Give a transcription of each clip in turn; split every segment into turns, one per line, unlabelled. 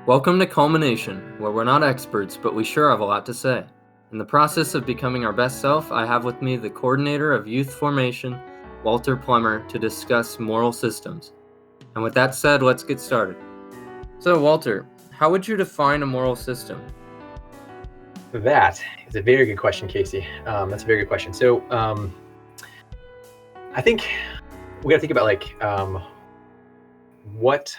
Welcome to Culmination, where we're not experts, but we sure have a lot to say. In the process of becoming our best self, I have with me the coordinator of youth formation, Walter Plummer, to discuss moral systems. And with that said, let's get started. So, Walter, how would you define a moral system?
That is a very good question, Casey. That's a very good question. So I think we got to think about what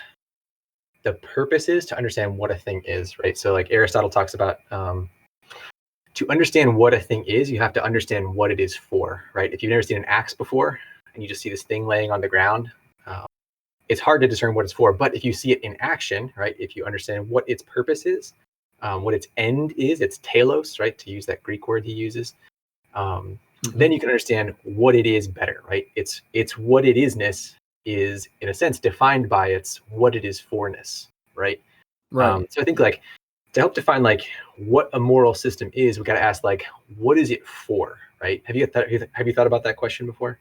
the purpose is to understand what a thing is, right? So like Aristotle talks about to understand what a thing is, you have to understand what it is for, right? If you've never seen an axe before and you just see this thing laying on the ground, it's hard to discern what it's for. But if you see it in action, right? If you understand what its purpose is, what its end is, its telos, right? To use that Greek word he uses, then you can understand what it is better, right? It's what it isness is, in a sense, defined by its what it is forness, right?
Right.
So I think to help define what a moral system is, we got to ask what is it for, right? Have you thought about that question before?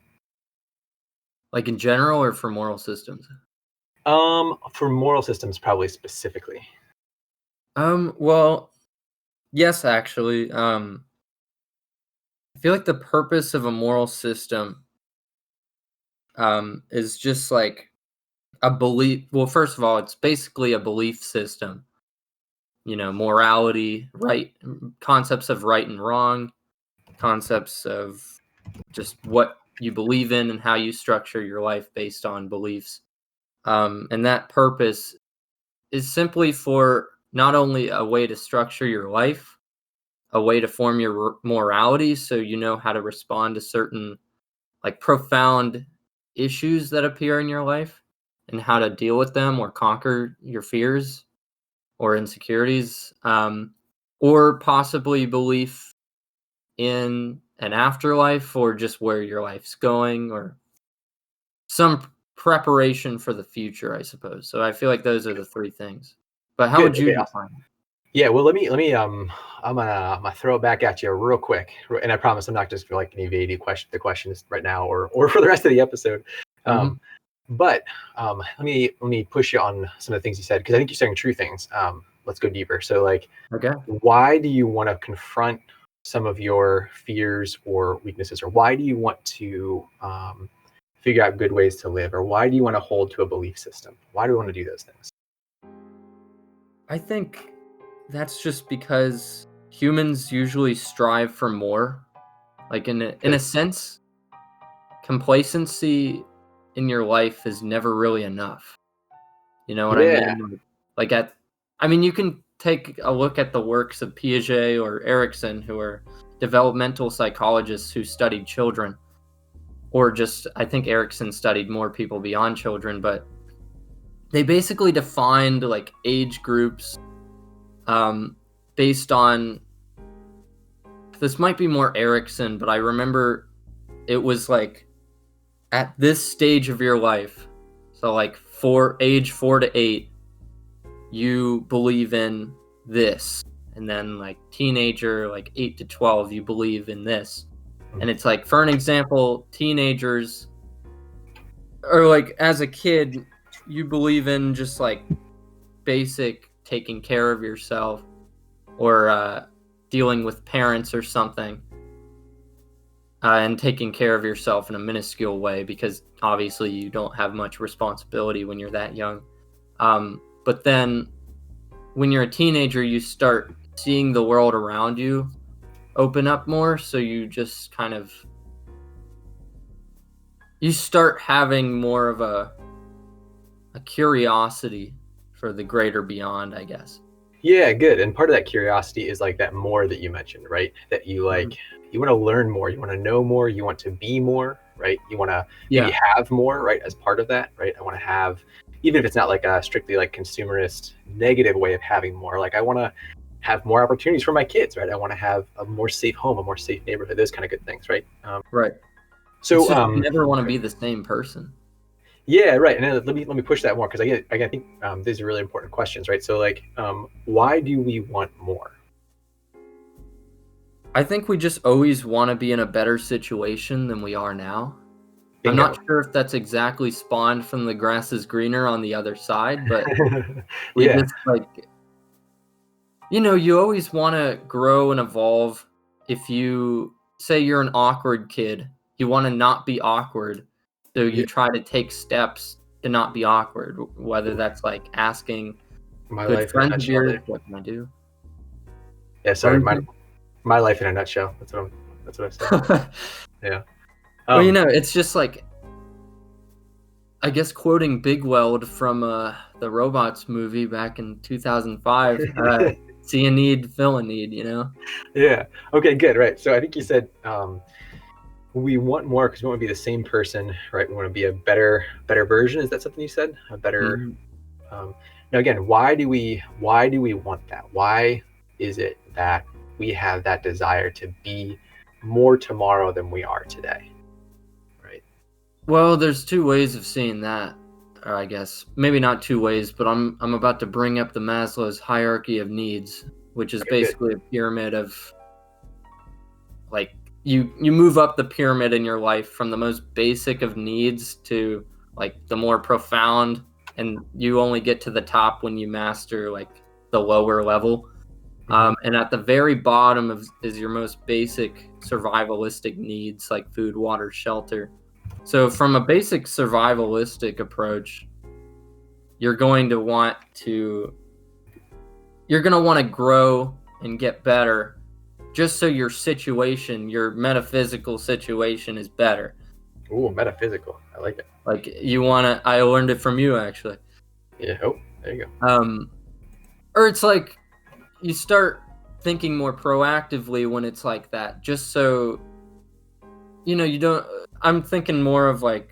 Like in general or for moral systems?
For moral systems, probably specifically.
Well, yes, actually. I feel like the purpose of a moral system is just like a belief. Well, first of all, it's basically a belief system. Morality, right, concepts of right and wrong, concepts of just what you believe in and how you structure your life based on beliefs. And that purpose is simply for not only a way to structure your life, a way to form your morality so you know how to respond to certain like profound issues that appear in your life and how to deal with them or conquer your fears or insecurities, or possibly belief in an afterlife or just where your life's going or some preparation for the future, I suppose. So I feel like those are the three things. But how
Good.
would you
Okay. Awesome.
define it?
Yeah. Well, let me. I'm gonna throw it back at you real quick, and I promise I'm not just gonna evade the questions right now or for the rest of the episode.
Mhm.
But let me push you on some of the things you said because I think you're saying true things. Let's go deeper. So
Okay.
why do you want to confront some of your fears or weaknesses, or why do you want to figure out good ways to live, or why do you want to hold to a belief system? Why do you want to do those things?
I think that's just because humans usually strive for more. Like in a
Good.
sense, complacency in your life is never really enough. You know what I
Yeah.
mean? You can take a look at the works of Piaget or Erikson, who are developmental psychologists who studied children, or just I think Erikson studied more people beyond children, but they basically defined like age groups based on this might be more Erikson, but I remember it was like at this stage of your life, so like age 4 to 8, you believe in this, and then like teenager, like 8 to 12, you believe in this. And it's like, for an example, teenagers, or like as a kid, you believe in just like basic taking care of yourself or dealing with parents or something, and taking care of yourself in a minuscule way because obviously you don't have much responsibility when you're that young. But then when you're a teenager, you start seeing the world around you open up more, so you just kind of you start having more of a curiosity for the greater beyond, I guess.
Yeah, good. And part of that curiosity is that more that you mentioned, right? That you
Mhm.
you want to learn more, you want to know more, you want to be more, right? You want to maybe
Yeah.
have more, right? As part of that, right? I want to have, even if it's not like a strictly consumerist negative way of having more, I want to have more opportunities for my kids, right? I want to have a more safe home, a more safe neighborhood, those kind of good things, right?
Right. It's
So,
just you never want to be the same person.
yeah, right. And then let me push that more because I think these are really important questions, right? So why do we want more?
I think we just always want to be in a better situation than we are now. I'm not
Bingo.
sure if that's exactly spawned from the grass is greener on the other side, but we
Yeah.
just like You always want to grow and evolve. If you say you're an awkward kid, you want to not be awkward. So you
Yeah.
try to take steps to not be awkward, whether that's like asking
My
good
life in a
friends of
nutshell
yours,
there.
what can I do?
Yeah,
What
sorry,
was
my life in a nutshell. That's what I said.
it?
Yeah.
Well,
Um,
it's just like, I guess quoting Big Weld from the Robots movie back in 2005, see a need, fill a need,
yeah. Okay, good. Right. So I think you said we want more because we want to be the same person, right? We want to be a better version. Is that something you said? A better.
Mhm.
Now again, why do we want that? Why is it that we have that desire to be more tomorrow than we are today? Right.
Well, there's two ways of seeing that, or I guess maybe not two ways, but I'm about to bring up the Maslow's hierarchy of needs, which is
Okay, good.
basically a pyramid of like you move up the pyramid in your life from the most basic of needs to like the more profound, and you only get to the top when you master like the lower level.
Mhm.
And at the very bottom is your most basic survivalistic needs like food, water, shelter. So from a basic survivalistic approach, you're going to want to grow and get better just so your situation, your metaphysical situation is better.
Ooh, metaphysical. I like it.
Like I learned it from you actually.
Yeah. Oh, there you go.
Or it's like you start thinking more proactively when it's like that, just so you don't. I'm thinking more of like,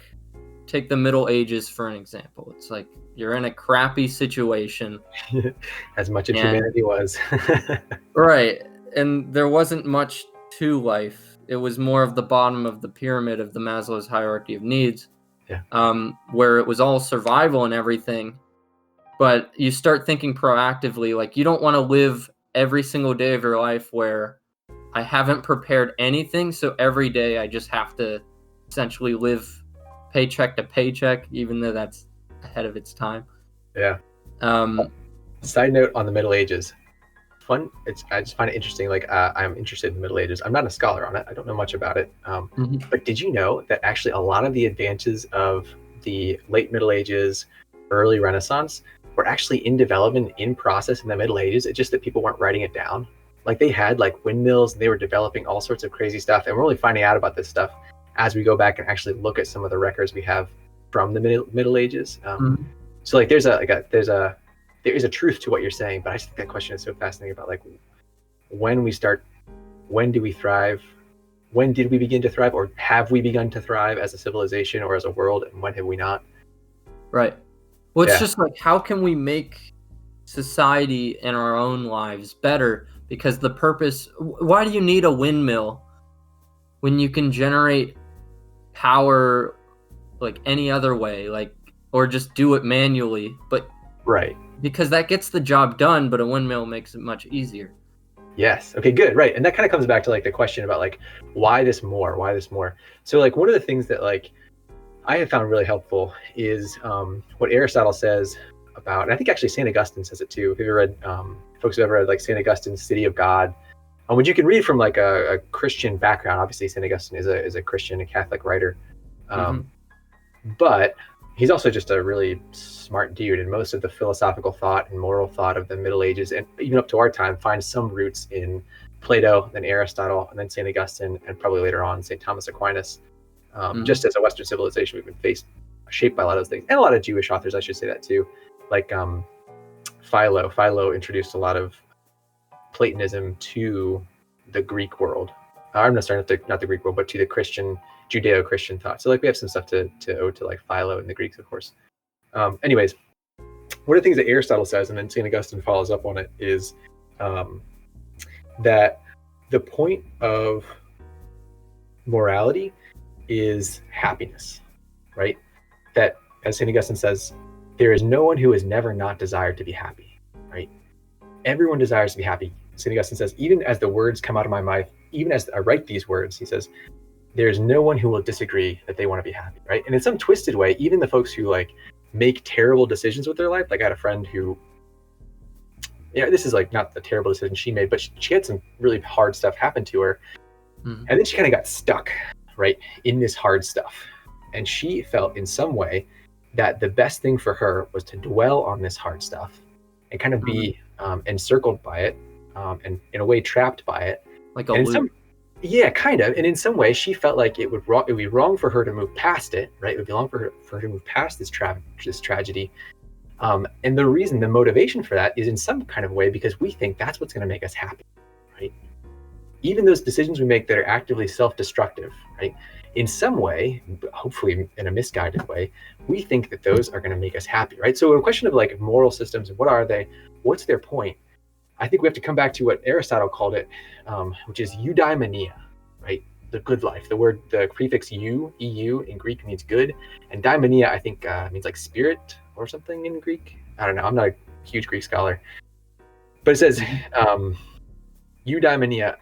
take the Middle Ages for an example. It's like you're in a crappy situation,
As much as
and
humanity was.
right, and there wasn't much to life. It was more of the bottom of the pyramid of the Maslow's hierarchy of needs,
Yeah.
where it was all survival and everything. But you start thinking proactively, like you don't want to live every single day of your life where I haven't prepared anything, so every day I just have to essentially live paycheck to paycheck, even though that's ahead of its time.
Yeah.
Um,
Side note on the Middle Ages. Fun. I just find it interesting. Like I'm interested in the Middle Ages. I'm not a scholar on it. I don't know much about it.
mhm.
But did you know that actually a lot of the advances of the late Middle Ages, early Renaissance, were actually in development, in process in the Middle Ages? It's just that people weren't writing it down. Like they had like windmills, and they were developing all sorts of crazy stuff, and we're only finding out about this stuff as we go back and actually look at some of the records we have from the Middle Ages.
Mhm.
So like there is a truth to what you're saying, but I just think that question is so fascinating about like when we start, when do we thrive, when did we begin to thrive, or have we begun to thrive as a civilization or as a world, and when have we not?
Right. Well, it's
Yeah.
just like, how can we make society and our own lives better? Because the purpose, why do you need a windmill when you can generate power like any other way, like, or just do it manually? But
Right.
because that gets the job done, but a windmill makes it much easier.
Yes. Okay, good. Right. And that kind of comes back to like the question about like why this more? Why this more? So like one of the things that like I have found really helpful is what Aristotle says about, and I think actually St. Augustine says it too. If you've ever read, folks who have ever read like St. Augustine's City of God, which you can read from like a Christian background. Obviously, St. Augustine is a Christian, a Catholic writer,
Mhm.
but he's also just a really smart dude. And most of the philosophical thought and moral thought of the Middle Ages, and even up to our time, finds some roots in Plato, then Aristotle, and then St. Augustine, and probably later on St. Thomas Aquinas.
Mhm.
Just as a Western civilization, we've been shaped by a lot of those things, and a lot of Jewish authors, I should say that too, like Philo. Philo introduced a lot of Platonism to the Greek world. I'm not sorry, not the Greek world, but to the Christian, Judeo-Christian thought. So like we have some stuff to owe to like Philo and the Greeks, of course. Anyways, one of the things that Aristotle says, and then St. Augustine follows up on it, is that the point of morality is happiness, right? That, as St. Augustine says, there is no one who has never not desired to be happy, right? Everyone desires to be happy. St. Augustine says, even as the words come out of my mouth, even as I write these words, he says, there's no one who will disagree that they want to be happy, right? And in some twisted way, even the folks who like make terrible decisions with their life, like I had a friend who this is like not the terrible decision she made, but she had some really hard stuff happen to her.
Mhm.
And then she kind of got stuck, right, in this hard stuff. And she felt in some way that the best thing for her was to dwell on this hard stuff and kind of be encircled by it, and in a way trapped by it.
Like a
And in
loop.
some, yeah, kind of. And in some way, she felt like it would be wrong for her to move past it, right? It would be wrong for her to move past this tragedy. And the motivation for that is in some kind of way because we think that's what's going to make us happy, right? Even those decisions we make that are actively self-destructive, right? In some way, hopefully in a misguided way, we think that those are going to make us happy, right? So a question of like moral systems and what are they? What's their point? I think we have to come back to what Aristotle called it, which is eudaimonia, right? The good life. The prefix eu in Greek means good, and daimonia I think means like spirit or something in Greek. I don't know. I'm not a huge Greek scholar, but it says eudaimonia,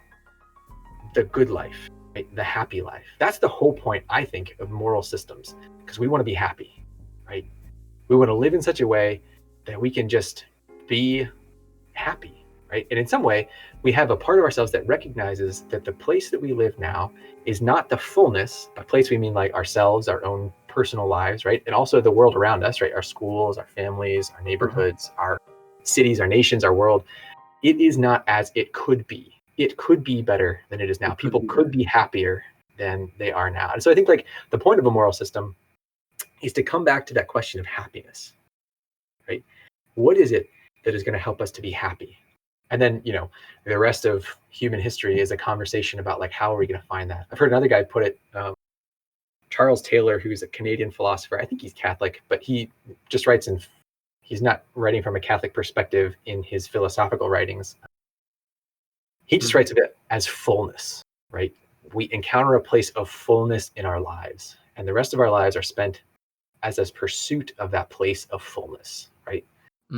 the good life, right? The happy life. That's the whole point, I think, of moral systems, because we want to be happy, right? We want to live in such a way that we can just be happy, right? And in some way, we have a part of ourselves that recognizes that the place that we live now is not the fullness. By place, we mean like ourselves, our own personal lives, right? And also the world around us, right? Our schools, our families, our neighborhoods, our cities, our nations, our world. It is not as it could be. It could be better than it is now. People could be happier than they are now. And so I think like the point of a moral system is to come back to that question of happiness, right? What is it that is going to help us to be happy? And then, the rest of human history is a conversation about like, how are we going to find that? I've heard another guy put it, Charles Taylor, who's a Canadian philosopher. I think he's Catholic, but he just he's not writing from a Catholic perspective in his philosophical writings. He just writes of it as fullness, right? We encounter a place of fullness in our lives, and the rest of our lives are spent as a pursuit of that place of fullness, right?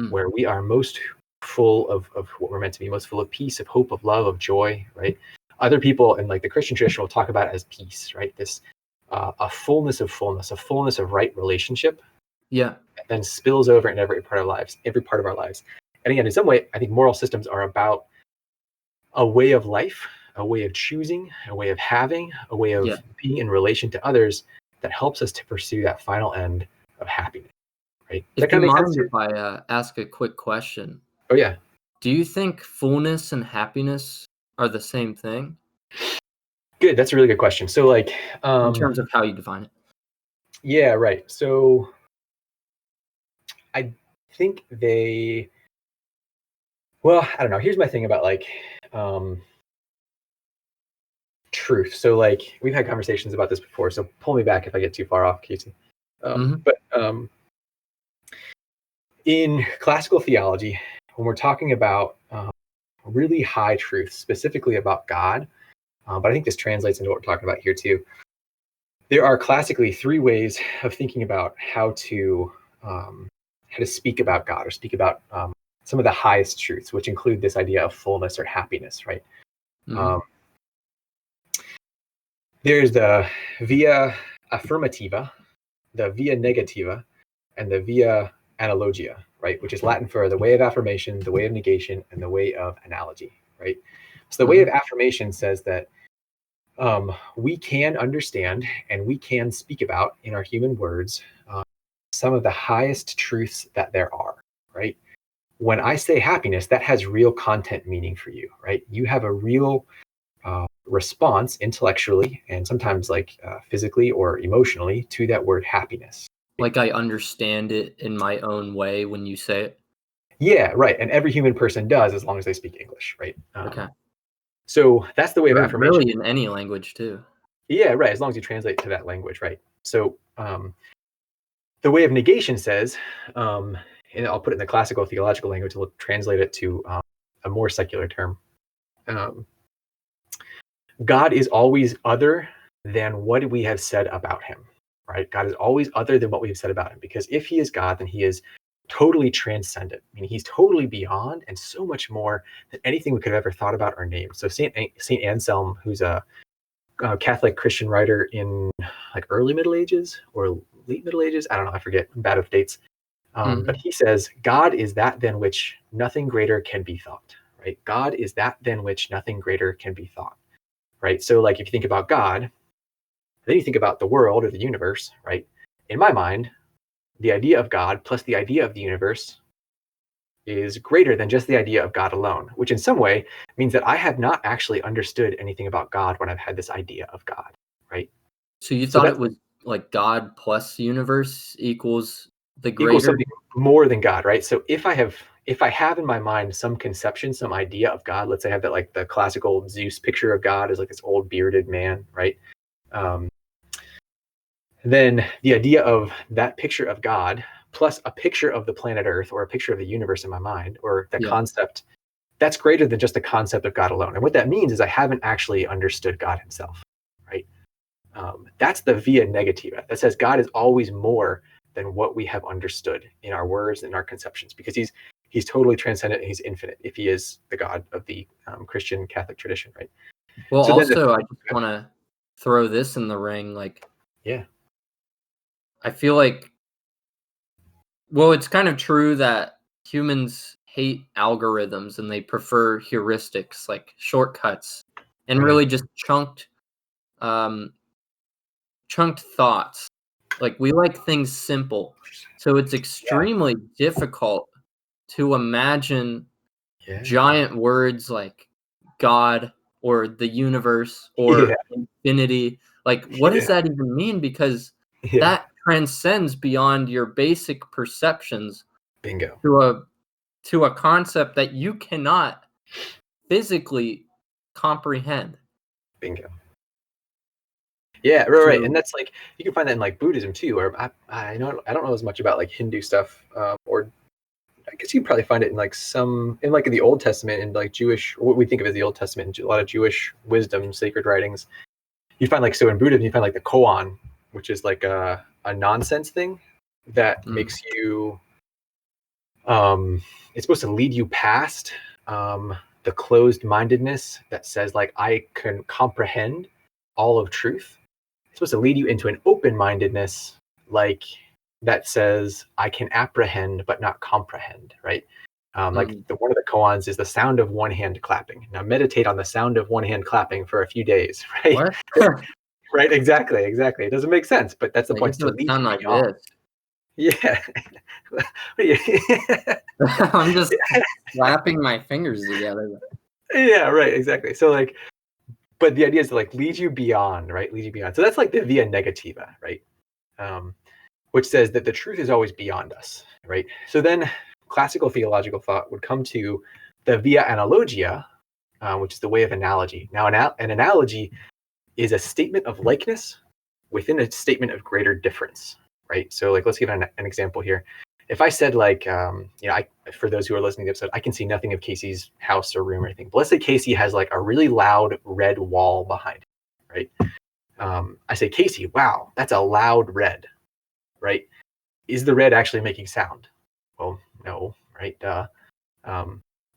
Where we are most full of what we're meant to be, most full of peace, of hope, of love, of joy, right? Other people in like the Christian tradition will talk about it as peace, right? This a fullness, a fullness of right relationship.
Yeah.
That then spills over in every part of our lives. And again, in some way, I think moral systems are about a way of life, a way of choosing, a way of having, a way of being in relation to others that helps us to pursue that final end of happiness, right? Does that
If you
kind of make sense
mind
to you?
if I ask a quick question?
Oh, yeah.
Do you think fullness and happiness are the same thing
Good. That's a really good question. So like,
in terms of how you define it?
yeah, right. So I think well, I don't know. Here's my thing about like, truth. So like we've had conversations about this before, so pull me back if I get too far off, Casey. But in classical theology, when we're talking about really high truths, specifically about God, but I think this translates into what we're talking about here too. There are classically three ways of thinking about how to speak about God or speak about some of the highest truths, which include this idea of fullness or happiness, right? There's the via affirmativa, the via negativa, and the via analogia, right? Which is Latin for the way of affirmation, the way of negation, and the way of analogy, right? So the way of affirmation says that we can understand and we can speak about in our human words some of the highest truths that there are, right? When I say happiness, that has real content meaning for you, right? You have a real response intellectually and sometimes like physically or emotionally to that word happiness.
Like I understand it in my own way when you say it?
Yeah, right. And every human person does as long as they speak English, right?
Okay.
So that's the way of
Or
affirmation.
really in any language too.
Yeah, right. As long as you translate to that language, right? So the way of negation says, and I'll put it in the classical theological language, we'll translate it to a more secular term. God is always other than what we have said about him, right? God is always other than what we have said about him, because if he is God, then he is totally transcendent. I mean, he's totally beyond and so much more than anything we could have ever thought about or named. So Saint Anselm, who's a Catholic Christian writer in like early Middle Ages or late Middle Ages, I don't know, I forget, I'm bad with dates. But he says, God is that than which nothing greater can be thought, right? God is that than which nothing greater can be thought, right? So like if you think about God, then you think about the world or the universe, right? In my mind, the idea of God plus the idea of the universe is greater than just the idea of God alone, which in some way means that I have not actually understood anything about God when I've had this idea of God, right?
So you
So
thought it
that's
was like God plus universe equals the
equals
greater?
something more than God, right? So if I have in my mind some conception, some idea of God, let's say I have that like the classical Zeus picture of God as like this old bearded man, right? Um, then the idea of that picture of God plus a picture of the planet Earth or a picture of the universe in my mind, or the
Yeah.
concept, that's greater than just the concept of God alone. And what that means is I haven't actually understood God himself, right? That's the via negativa. That says God is always more than what we have understood in our words and our conceptions, because he's totally transcendent and he's infinite if he is the God of the Christian Catholic tradition, right?
Well,
So then,
also, I just want to throw this in the ring. Like,
yeah,
I feel like, well, it's kind of true that humans hate algorithms and they prefer heuristics, like shortcuts, and
right,
really just um, chunked thoughts. Like, we like things simple. So it's
yeah,
extremely difficult to imagine
yeah,
giant words like God or the universe
yeah,
or infinity. Like, what does
yeah,
that even mean? Because
yeah.
that transcends beyond your basic perceptions
Bingo,
to a concept that you cannot physically comprehend.
bingo. Yeah, right.
So
And that's like you can find that in like Buddhism too, or I know I don't know as much about like Hindu stuff, or I guess you can probably find it in like some in like in the Old Testament and like Jewish, what we think of as the Old Testament, and a lot of Jewish wisdom, sacred writings. You find like so in Buddhism, you find like the koan, which is like a nonsense thing that
mm,
makes you it's supposed to lead you past the closed mindedness that says like I can comprehend all of truth. It's supposed to lead you into an open mindedness like that says I can apprehend but not comprehend, right? Like
mm.
one of the koans is the sound of one hand clapping. Now meditate on the sound of one hand clapping for a few days, right?
What?
Right, exactly, exactly. It doesn't make sense, but that's the
I
point,
guess
is
it
to
would
lead
sound
you
like
beyond.
this.
Yeah.
I'm just slapping my fingers together.
Yeah, right, exactly. So like, but the idea is to like lead you beyond, right? Lead you beyond. So that's like the via negativa, right? Um, which says that the truth is always beyond us, right? So then classical theological thought would come to the via analogia, which is the way of analogy. Now, an analogy is a statement of likeness within a statement of greater difference, right? So like, let's give an example here. If I said like, for those who are listening to the episode, I can see nothing of Casey's house or room or anything. But let's say Casey has like a really loud red wall behind it, right? I say, Casey, wow, that's a loud red, right? Is the red actually making sound? Well, no, right?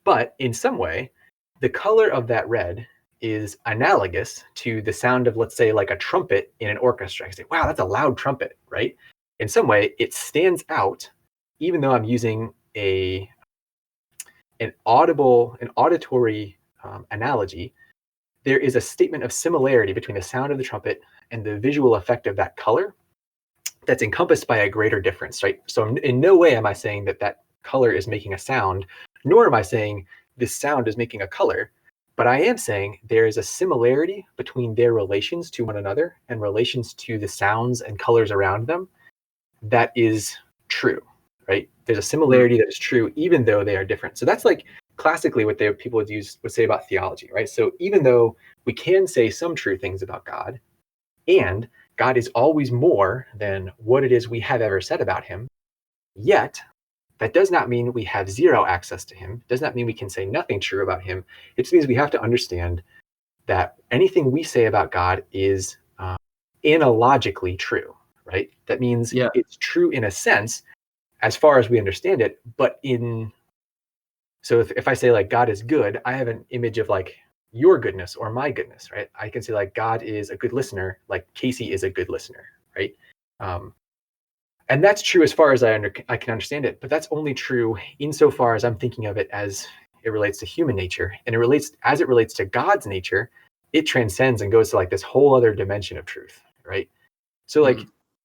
But in some way, the color of that red is analogous to the sound of, let's say, like a trumpet in an orchestra. I say, wow, that's a loud trumpet, right? In some way, it stands out, even though I'm using an auditory analogy. There is a statement of similarity between the sound of the trumpet and the visual effect of that color that's encompassed by a greater difference, right? So in no way am I saying that that color is making a sound, nor am I saying this sound is making a color, but I am saying there is a similarity between their relations to one another and relations to the sounds and colors around them that is true, right? There's a
Mm.
similarity that is true even though they are different. So that's like classically what people would say about theology, right? So even though we can say some true things about God, and God is always more than what it is we have ever said about him, yet that does not mean we have zero access to him. It does not mean we can say nothing true about him. It just means we have to understand that anything we say about God is analogically true, right? That means
Yeah.
it's true in a sense as far as we understand it, but so if I say like God is good, I have an image of like your goodness or my goodness, right? I can say like God is a good listener, like Casey is a good listener, right? Um, And that's true as far as I can understand it, but that's only true insofar as I'm thinking of it as it relates to human nature. And it relates to God's nature, it transcends and goes to like this whole other dimension of truth, right? So like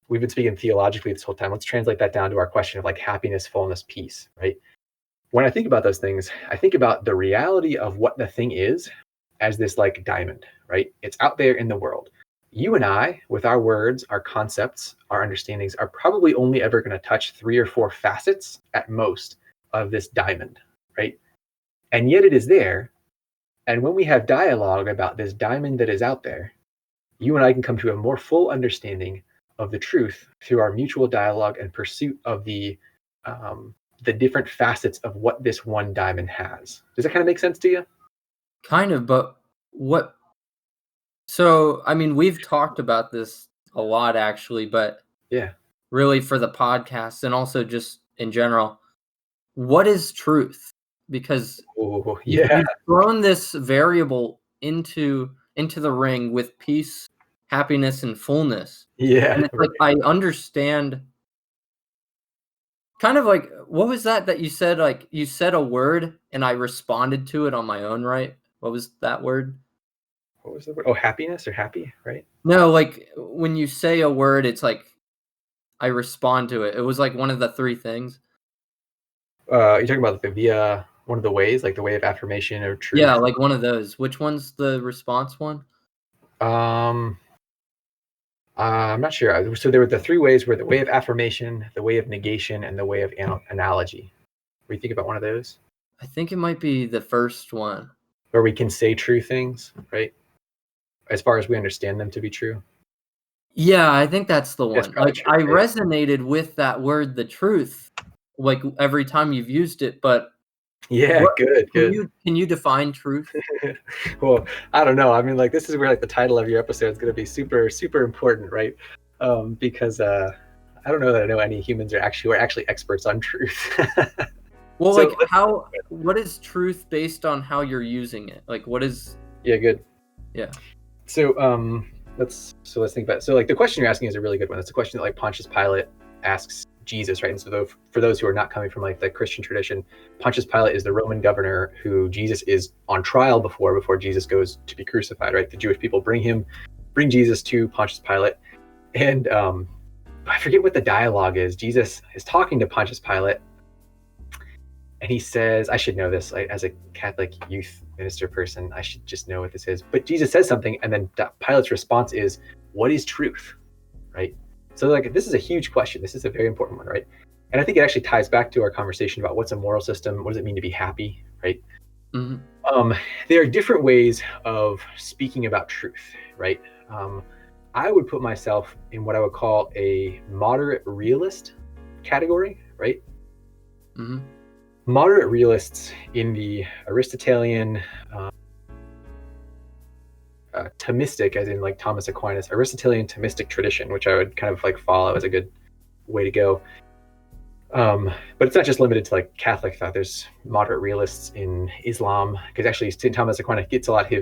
we've been speaking theologically this whole time. Let's translate that down to our question of like happiness, fullness, peace, right? When I think about those things, I think about the reality of what the thing is as this like diamond, right? It's out there in the world. You and I, with our words, our concepts, our understandings, are probably only ever going to touch 3 or 4 facets at most of this diamond, right? And yet it is there. And when we have dialogue about this diamond that is out there, you and I can come to a more full understanding of the truth through our mutual dialogue and pursuit of the different facets of what this one diamond has. Does that kind of make sense to you?
Kind of, but what? So, I mean, we've talked about this a lot actually, but
Yeah.
really for the podcast and also just in general, what is truth? Because
Oh, yeah.
you've thrown this variable into the ring with peace, happiness, and fullness.
Yeah.
And it's like I understand kind of like what was that you said? Like you said a word and I responded to it on my own, right? What was that word?
What was the word? Oh, happiness or happy, right?
No, like when you say a word, it's like I respond to it. It was like one of the 3 things.
You're talking about the one of the ways, like the way of affirmation or truth.
Yeah, like one of those. Which one's the response one?
I'm not sure. So there were the 3 ways: were the way of affirmation, the way of negation, and the way of analogy. What do you think about one of those?
I think it might be the first one.
Where we can say true things, right? As far as we understand them to be true.
Yeah, I think that's the
That's
one.
probably
Like
true.
I
Yeah.
resonated with that word, the truth, like every time you've used it, but
Yeah, good.
Can you define truth?
Well, I don't know. I mean, like this is where like the title of your episode is going to be super, super important, right? Because I don't know that I know any humans who are actually experts on truth.
Well,
So
like what is truth based on how you're using it? Like what is
yeah, good.
Yeah.
So let's think about it. So like the question you're asking is a really good one. It's a question that like Pontius Pilate asks Jesus, right? And so for those who are not coming from like the Christian tradition, Pontius Pilate is the Roman governor who Jesus is on trial before Jesus goes to be crucified, right? The Jewish people bring Jesus to Pontius Pilate, and I forget what the dialogue is. Jesus is talking to Pontius Pilate, and he says, I should know this, like, as a Catholic youth minister person, I should just know what this is. But Jesus says something, and then Pilate's response is, what is truth, right? So like, this is a huge question. This is a very important one, right? And I think it actually ties back to our conversation about what's a moral system, what does it mean to be happy, right?
Mm-hmm.
There are different ways of speaking about truth, right? I would put myself in what I would call a moderate realist category, right?
Mm-hmm.
Moderate realists in the Aristotelian, Thomistic, as in like Thomas Aquinas, Aristotelian Thomistic tradition, which I would kind of like follow as a good way to go. But it's not just limited to like Catholic thought. There's moderate realists in Islam, because actually St. Thomas Aquinas gets a lot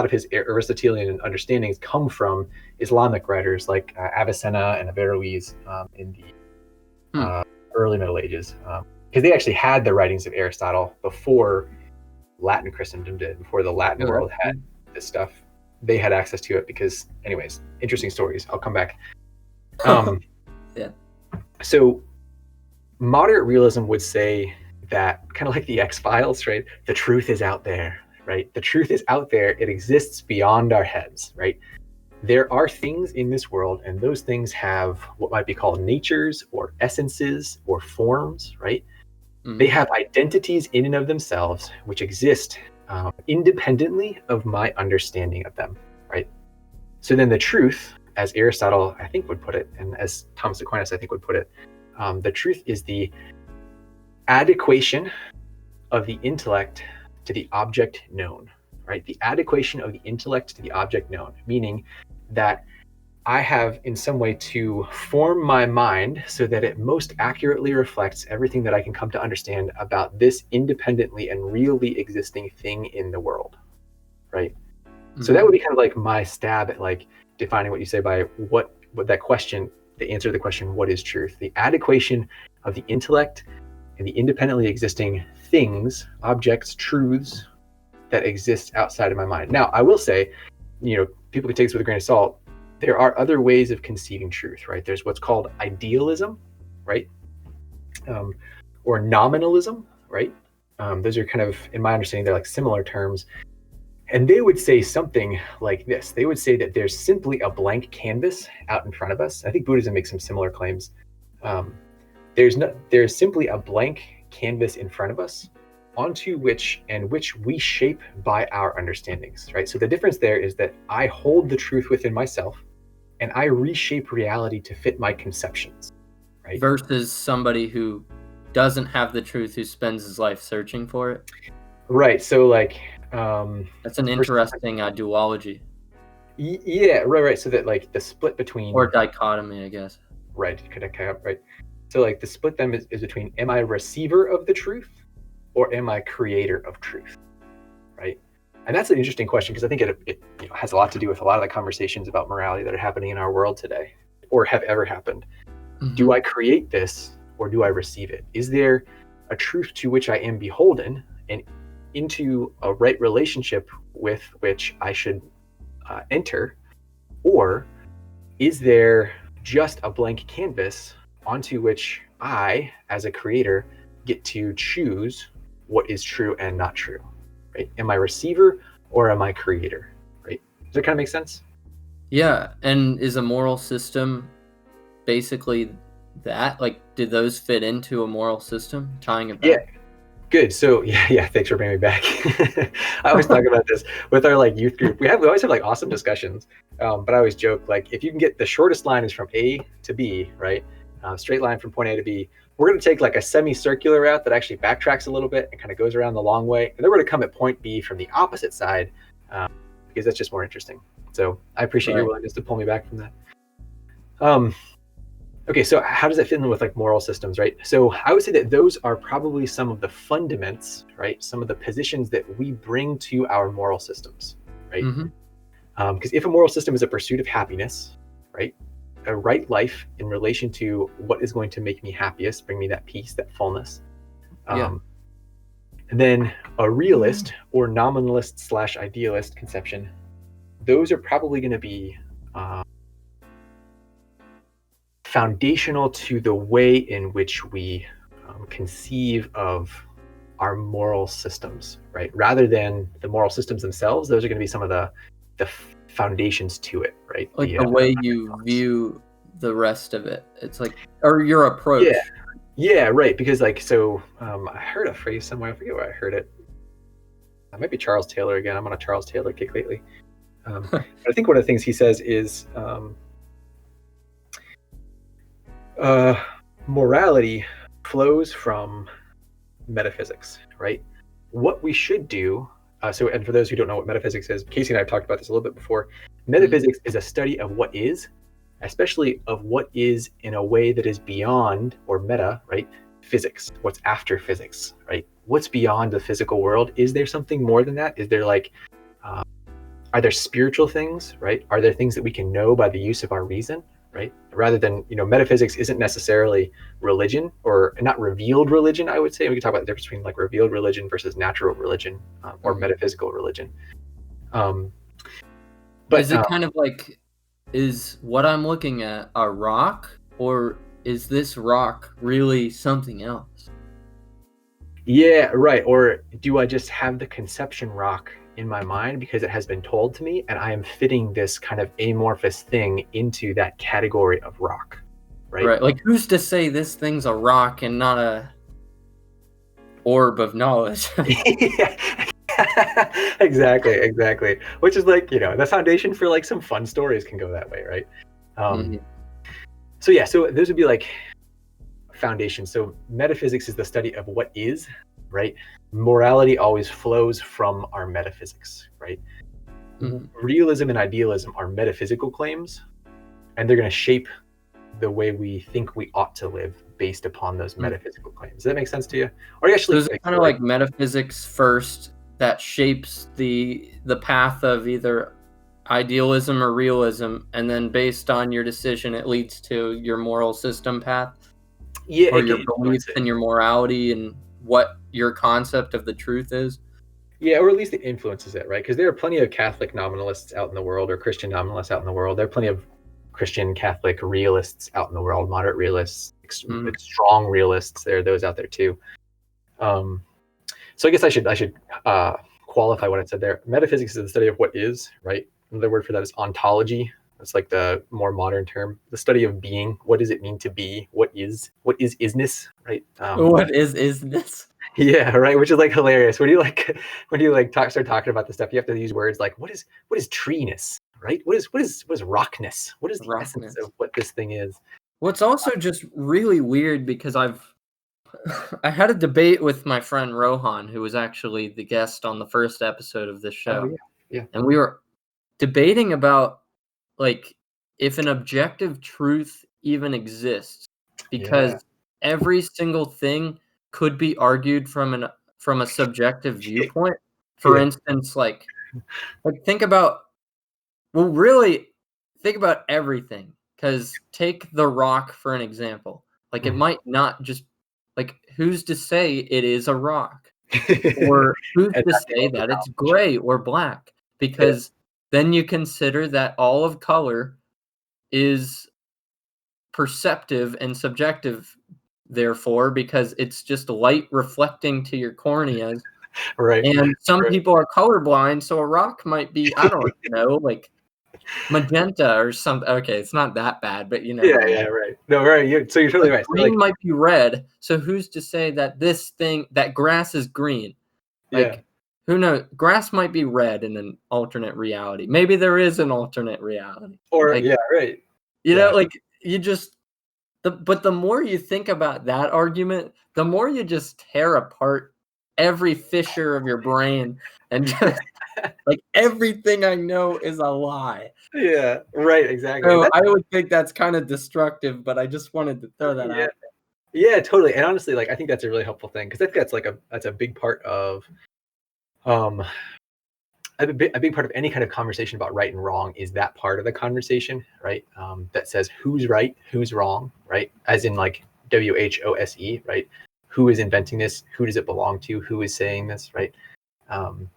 of his Aristotelian understandings come from Islamic writers like Avicenna and Averroes in the early Middle Ages. Because they actually had the writings of Aristotle before Latin Christendom did, before the Latin world had this stuff. They had access to it because, anyways, interesting stories. I'll come back.
Yeah.
So moderate realism would say that, kind of like the X-Files, right? The truth is out there, right? The truth is out there. It exists beyond our heads, right? There are things in this world, and those things have what might be called natures or essences or forms, right? Mm-hmm. They have identities in and of themselves, which exist independently of my understanding of them, right? So then the truth, as Aristotle, I think, would put it, and as Thomas Aquinas, I think, would put it, the truth is the adequation of the intellect to the object known, right? The adequation of the intellect to the object known, meaning that I have in some way to form my mind so that it most accurately reflects everything that I can come to understand about this independently and really existing thing in the world, right? Mm-hmm. So that would be kind of like my stab at like defining what you say by what that question the answer to the question, what is truth? The adequation of the intellect and the independently existing things, objects, truths that exist outside of my mind. Now, I will say, people can take this with a grain of salt. There are other ways of conceiving truth, right? There's what's called idealism, right? Or nominalism, right? Those are kind of, in my understanding, they're like similar terms. And they would say something like this. They would say that there's simply a blank canvas out in front of us. I think Buddhism makes some similar claims. There's simply a blank canvas in front of us onto which we shape by our understandings, right? So the difference there is that I hold the truth within myself and I reshape reality to fit my conceptions, right?
Versus somebody who doesn't have the truth, who spends his life searching for it.
Right. So like,
that's an interesting duology.
Yeah, right. So that like the split between,
or dichotomy, I guess.
Right. Right. So like the split then is between, am I receiver of the truth or am I creator of truth? Right. And that's an interesting question because I think it has a lot to do with a lot of the conversations about morality that are happening in our world today or have ever happened. Mm-hmm. Do I create this or do I receive it? Is there a truth to which I am beholden and into a right relationship with which I should enter? Or is there just a blank canvas onto which I, as a creator, get to choose what is true and not true? Right? Am I receiver or am I creator? Right? Does that kind of make sense?
Yeah. And is a moral system basically that? Like, did those fit into a moral system? Tying it back?
Yeah. Good. So yeah. Thanks for bringing me back. I always talk about this with our like youth group. We always have like awesome discussions. But I always joke, like, if you can get the shortest line is from A to B, right? Straight line from point A to B. We're going to take like a semicircular route that actually backtracks a little bit and kind of goes around the long way. And then we're going to come at point B from the opposite side because that's just more interesting. So I appreciate your willingness to pull me back from that. Okay, so how does that fit in with like moral systems, right? So I would say that those are probably some of the fundaments, right? Some of the positions that we bring to our moral systems, right? Because if a moral system is a pursuit of happiness, right? A right life in relation to what is going to make me happiest, bring me that peace, that fullness. And then a realist or nominalist / idealist conception, those are probably going to be foundational to the way in which we conceive of our moral systems, right? Rather than the moral systems themselves, those are going to be some of the foundations to it, right?
Like the way you view the rest of it. It's like, or your approach.
Yeah, right. Because like, so I heard a phrase somewhere. I forget where I heard it. It might be Charles Taylor again. I'm on a Charles Taylor kick lately. But I think one of the things he says is morality flows from metaphysics, right? What we should do, and for those who don't know what metaphysics is, Casey and I have talked about this a little bit before. Metaphysics is a study of what is, especially of what is in a way that is beyond, or meta, right? Physics, what's after physics, right? What's beyond the physical world? Is there something more than that? Is there like, are there spiritual things, right? Are there things that we can know by the use of our reason, right? Rather than, metaphysics isn't necessarily religion, or not revealed religion, I would say. We can talk about the difference between like revealed religion versus natural religion, or metaphysical religion.
But is it kind of like, is what I'm looking at a rock, or is this rock really something else?
Yeah, right. Or do I just have the conception rock in my mind because it has been told to me, and I am fitting this kind of amorphous thing into that category of rock, right?
Right. Like, who's to say this thing's a rock and not a orb of knowledge?
Exactly. Which is like, the foundation for like some fun stories can go that way, right? So those would be like foundations. So metaphysics is the study of what is, right? Morality always flows from our metaphysics, right? Realism and idealism are metaphysical claims, and they're going to shape the way we think we ought to live based upon those metaphysical claims. Does that make sense to you? Or actually,
so it's kind of like metaphysics first that shapes the path of either idealism or realism, and then based on your decision, it leads to your moral system path
Yeah,
or
it
your
can influence
beliefs
it.
and your morality and what your concept of the truth is.
Yeah, or at least it influences it, right? Because there are plenty of Catholic nominalists out in the world, or Christian nominalists out in the world. There are plenty of Christian Catholic realists out in the world, moderate realists,
Mm.
strong realists. There are those out there too. Um, so I guess I should qualify what I said there. Metaphysics is the study of what is, right? Another word for that is ontology. That's like the more modern term. The study of being. What does it mean to be? What is isness, right?
What is this?
Yeah, right. Which is like hilarious. When you start talking about this stuff, you have to use words like what is treeness, right? What is rockness? What is the essence
Rockness.
of what this thing is?
What's also just really weird because I had a debate with my friend Rohan, who was actually the guest on the first episode of this
Oh
show,
yeah, yeah,
and we were debating about like if an objective truth even exists,
yeah,
because every single thing could be argued from a subjective viewpoint. For
yeah.
instance, like think about well, really think about everything. Because take The Rock for an example. Like, it
Mhm.
might not just like, who's to say it is a rock? Or who's
And
to
not be
say that it's
overcomplicated.
gray or black?
Yeah,
Because then you consider that all of color is perceptive and subjective, therefore, because it's just light reflecting to your corneas.
right,
And some
right.
people are colorblind, so a rock might be, I don't know, like magenta or something. Okay, it's not that bad, but you know
Yeah,
what I mean.
yeah, right. No, right. So you're totally
Like
right. So
green might be red, so who's to say that that grass is green?
yeah,
Like, who knows? Grass might be red in an alternate reality. Maybe there is an alternate reality.
or
Like,
yeah, right.
you know,
Yeah,
like you just but the more you think about that argument, the more you just tear apart every fissure of your brain and just like everything I know is a lie.
yeah, right. Exactly. And
So
that's
I would think that's kind of destructive, but I just wanted to throw that
yeah,
out.
yeah, totally. And honestly, like I think that's a really helpful thing because I think that's a big part of um a big part of any kind of conversation about right and wrong is that part of the conversation, right? That says who's right, who's wrong, right? As in like WHOSE, right? Who is inventing this? Who does it belong to? Who is saying this, right? Um,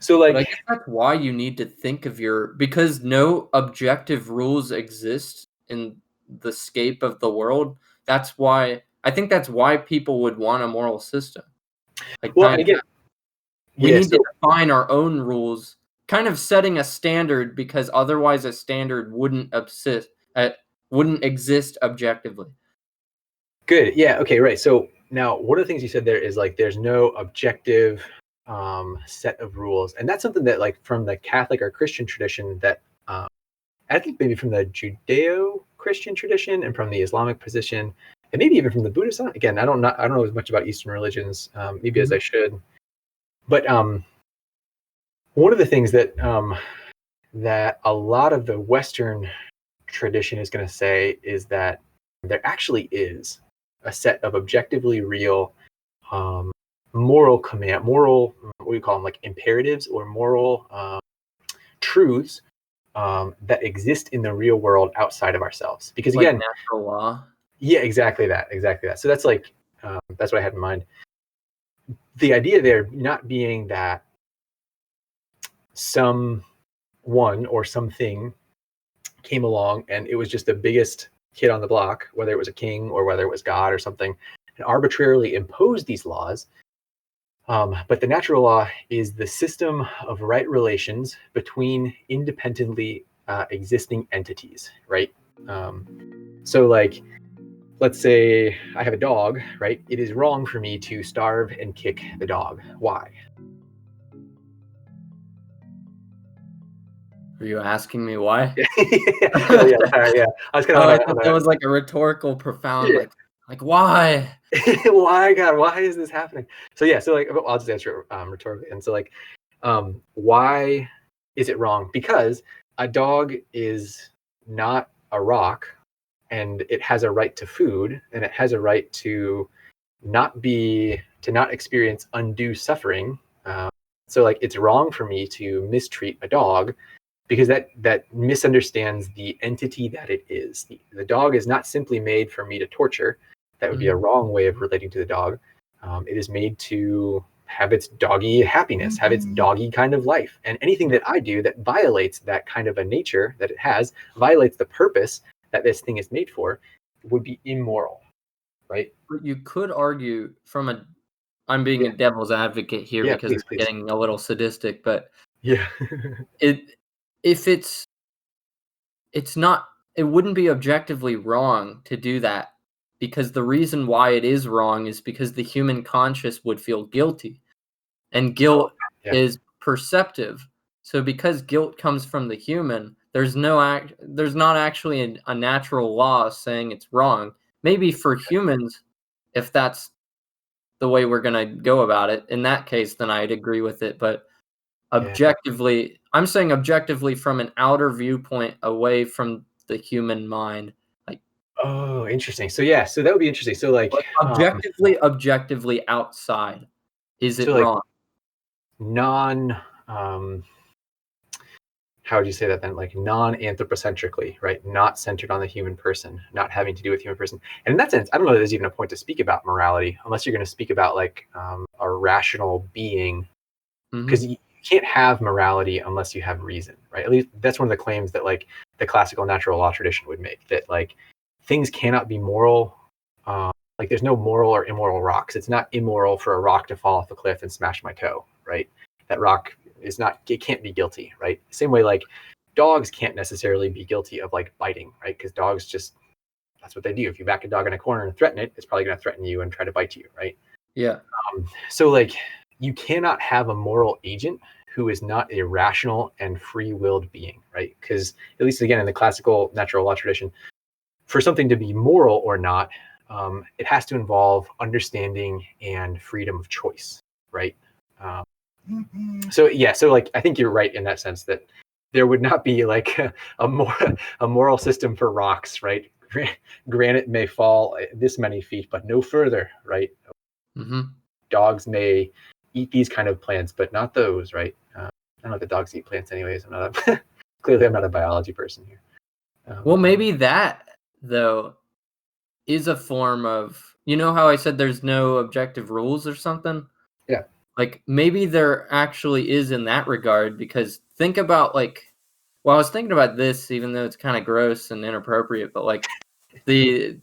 so
But I
like,
guess that's why you need to think of because no objective rules exist in the scape of the world. That's why I think that's why people would want a moral system. Like
well,
kind
and
of
again,
we
yeah.
need to
So
define our own rules, kind of setting a standard because otherwise a standard wouldn't exist objectively.
good, yeah, okay, right. So now, one of the things you said there is like there's no objective set of rules, and that's something that like from the Catholic or Christian tradition that I think maybe from the Judeo-Christian tradition and from the Islamic position, and maybe even from the Buddhist. Again, I don't know as much about Eastern religions, maybe as
Mhm.
I should. But one of the things that a lot of the Western tradition is going to say is that there actually is a set of objectively real um, moral, what do you call them, like imperatives or moral truths that exist in the real world outside of ourselves. Because
Like
again,
natural law.
yeah, exactly that. So that's like that's what I had in mind. The idea there not being that someone or something came along and it was just the biggest kid on the block, whether it was a king or whether it was God or something, and arbitrarily imposed these laws. But the natural law is the system of right relations between independently existing entities, right? So, like, let's say I have a dog, right? It is wrong for me to starve and kick the dog. Why?
Are you asking me why?
Oh yeah, sorry, yeah. I was kind
Oh,
of
I
on
thought that
a
was like a rhetorical, profound,
yeah.
like why?
Why, God? Why is this happening? So yeah, so like I'll just answer it rhetorically. And so like, why is it wrong? Because a dog is not a rock, and it has a right to food, and it has a right to not experience undue suffering. So like, it's wrong for me to mistreat a dog because that misunderstands the entity that it is. The dog is not simply made for me to torture. That would be a wrong way of relating to the dog. It is made to have its doggy happiness, have its doggy kind of life. And anything that I do that violates that kind of a nature that it has, violates the purpose that this thing is made for, would be immoral, right?
But you could argue I'm being a devil's advocate here because
Please,
it's
please.
getting a little sadistic, but
Yeah.
if it wouldn't be objectively wrong to do that, because the reason why it is wrong is because the human conscious would feel guilty, and guilt is perceptive. So because guilt comes from the human, there's not actually a natural law saying it's wrong. Maybe for humans, if that's the way we're gonna go about it, in that case, then I'd agree with it. But objectively, I'm saying objectively from an outer viewpoint away from the human mind. Like,
Oh, interesting. So yeah, so that would be interesting. So like
objectively outside, is it
so like
wrong?
non how would you say that then? Like non-anthropocentrically, right? Not centered on the human person, not having to do with human person. And in that sense, I don't know if there's even a point to speak about morality unless you're going to speak about like a rational being, because you can't have morality unless you have reason, right? At least that's one of the claims that like the classical natural law tradition would make, that like things cannot be moral. Like there's no moral or immoral rocks. It's not immoral for a rock to fall off a cliff and smash my toe, right? That rock is not, it can't be guilty, right? Same way, like dogs can't necessarily be guilty of like biting, right? Because dogs just, that's what they do. If you back a dog in a corner and threaten it, it's probably going to threaten you and try to bite you, right?
Yeah.
So like you cannot have a moral agent who is not a rational and free-willed being, right? Because at least again in the classical natural law tradition, for something to be moral or not, it has to involve understanding and freedom of choice, right? So yeah, so like I think you're right in that sense that there would not be like a moral system for rocks, right? Granite may fall this many feet, but no further, right? Dogs may eat these kind of plants, but not those, right? I don't know if the dogs eat plants anyways. Clearly I'm not a biology person here.
Well, maybe that though is a form of, you know how I said there's no objective rules or something?
Yeah.
Like maybe there actually is in that regard, because think about well, I was thinking about this even though it's kind of gross and inappropriate, but like the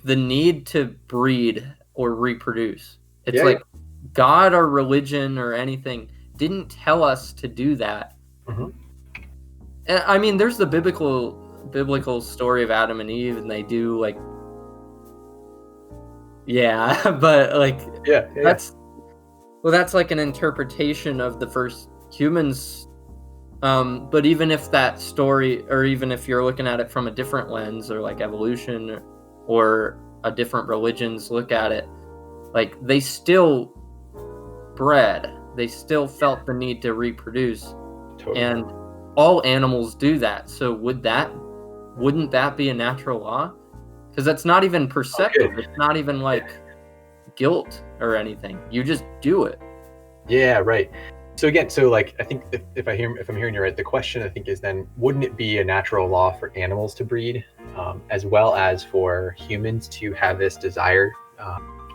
need to breed or reproduce. It's like God or religion or anything didn't tell us to do that. I mean, there's the biblical story of Adam and Eve, and they do like, but like, that's like an interpretation of the first humans. But even if that story, or even if you're looking at it from a different lens, or like evolution, or a different religions look at it, like they still bred, they still felt the need to reproduce, and all animals do that. So wouldn't that be a natural law? Because that's not even perceptive. It's not even like guilt or anything. You just do it.
Yeah, right. So again, so like I think if I'm hearing you right, the question I think is then, wouldn't it be a natural law for animals to breed, as well as for humans to have this desire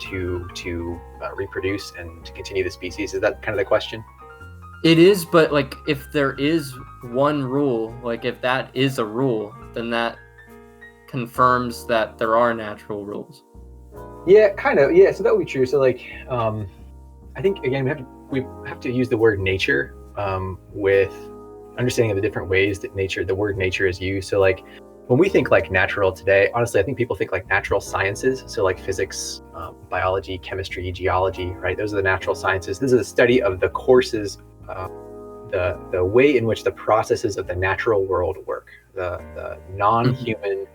to reproduce and to continue the species? Is that kind of the question?
It is, but like if there is one rule, like if that is a rule, then that confirms that there are natural rules.
Yeah, kind of. Yeah, so that would be true. So like, I think again we have to use the word nature with understanding of the different ways that the word nature is used. So like when we think like natural today, honestly, I think people think like natural sciences. So like physics, biology, chemistry, geology, right? Those are the natural sciences. This is a study of the courses, the way in which the processes of the natural world work, the non-human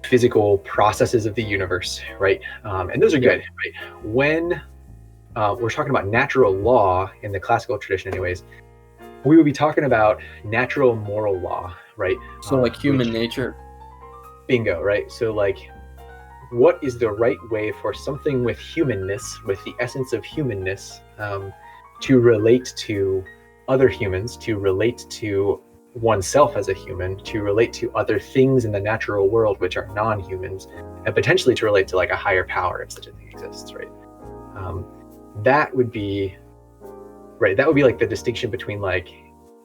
physical processes of the universe, right? And those are good, right? When we're talking about natural law in the classical tradition anyways, we would be talking about natural moral law, right?
So like human nature.
Bingo, right? So like, what is the right way for something with humanness, with the essence of humanness, to relate to other humans, to relate to oneself as a human, to relate to other things in the natural world which are non-humans, and potentially to relate to like a higher power if such a thing exists, right? That would be like the distinction between like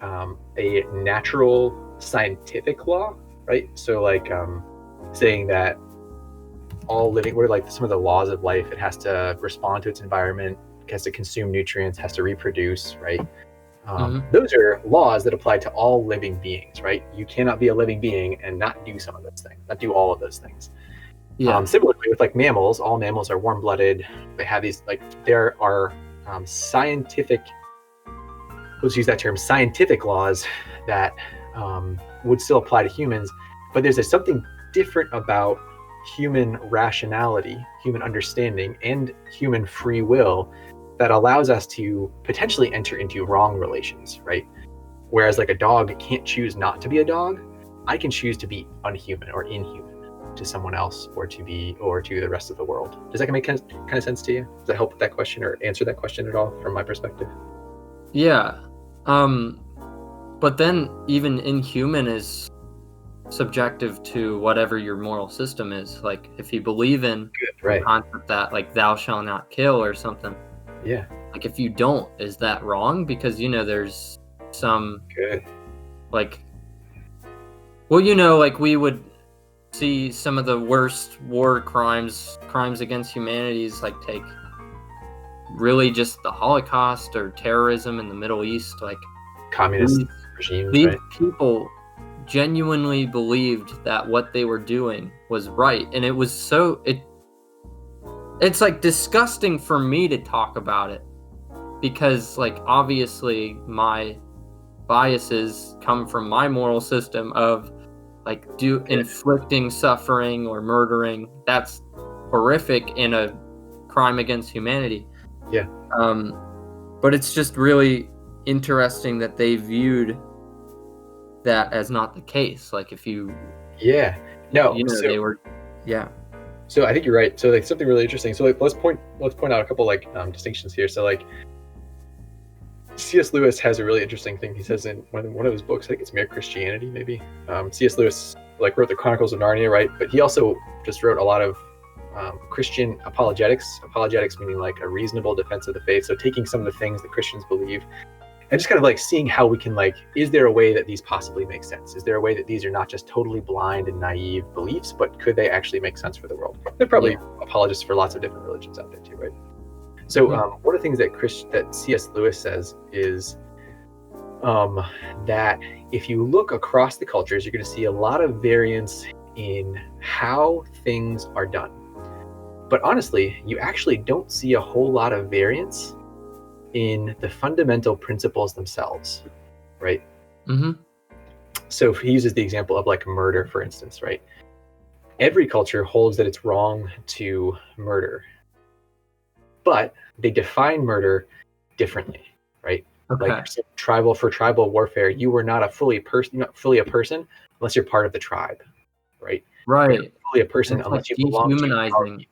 a natural scientific law, right? So like saying that all living, what are like some of the laws of life? It has to respond to its environment, it has to consume nutrients, has to reproduce, right? Those are laws that apply to all living beings, right? You cannot be a living being and not do some of those things, not do all of those things.
Yeah.
Similarly with like mammals, all mammals are warm-blooded. They have these, like, there are scientific, let's use that term, scientific laws that would still apply to humans, but there's something different about human rationality, human understanding, and human free will that allows us to potentially enter into wrong relations, right? Whereas like a dog can't choose not to be a dog, I can choose to be unhuman or inhuman to someone else or to the rest of the world. Does that make kind of sense to you? Does that help with that question or answer that question at all from my perspective?
Yeah. But then even inhuman is subjective to whatever your moral system is. Like if you believe in
Right.
the concept that like thou shalt not kill or something.
Yeah.
Like if you don't, is that wrong? Because there's some like, well, like we would see some of the worst war crimes against humanities, like take really just the Holocaust or terrorism in the Middle East, like
communist regimes,
these
right?
people genuinely believed that what they were doing was right, and it was it's like disgusting for me to talk about it because like obviously my biases come from my moral system of like inflicting suffering or murdering. That's horrific in a crime against humanity.
Yeah.
But it's just really interesting that they viewed that as not the case. Like if you they were
so I think you're right. So like something really interesting, so like let's point out a couple like distinctions here. So like C.S. Lewis has a really interesting thing he says in one of his books. I think it's Mere Christianity, maybe. C.S. Lewis like wrote the Chronicles of Narnia, right? But he also just wrote a lot of Christian apologetics meaning like a reasonable defense of the faith. So taking some of the things that Christians believe and just kind of like seeing how we can like, is there a way that these possibly make sense? Is there a way that these are not just totally blind and naive beliefs, but could they actually make sense for the world? There are probably apologists for lots of different religions out there too, right? So one of the things that C.S. Lewis says is that if you look across the cultures, you're going to see a lot of variance in how things are done. But honestly, you actually don't see a whole lot of variance in the fundamental principles themselves, right? So he uses the example of like murder, for instance, right? Every culture holds that it's wrong to murder, but they define murder differently, right?
Okay.
Like for tribal warfare, you were not fully a person unless you're part of the tribe, right?
Right.
You're not fully a person unless you belong to our people.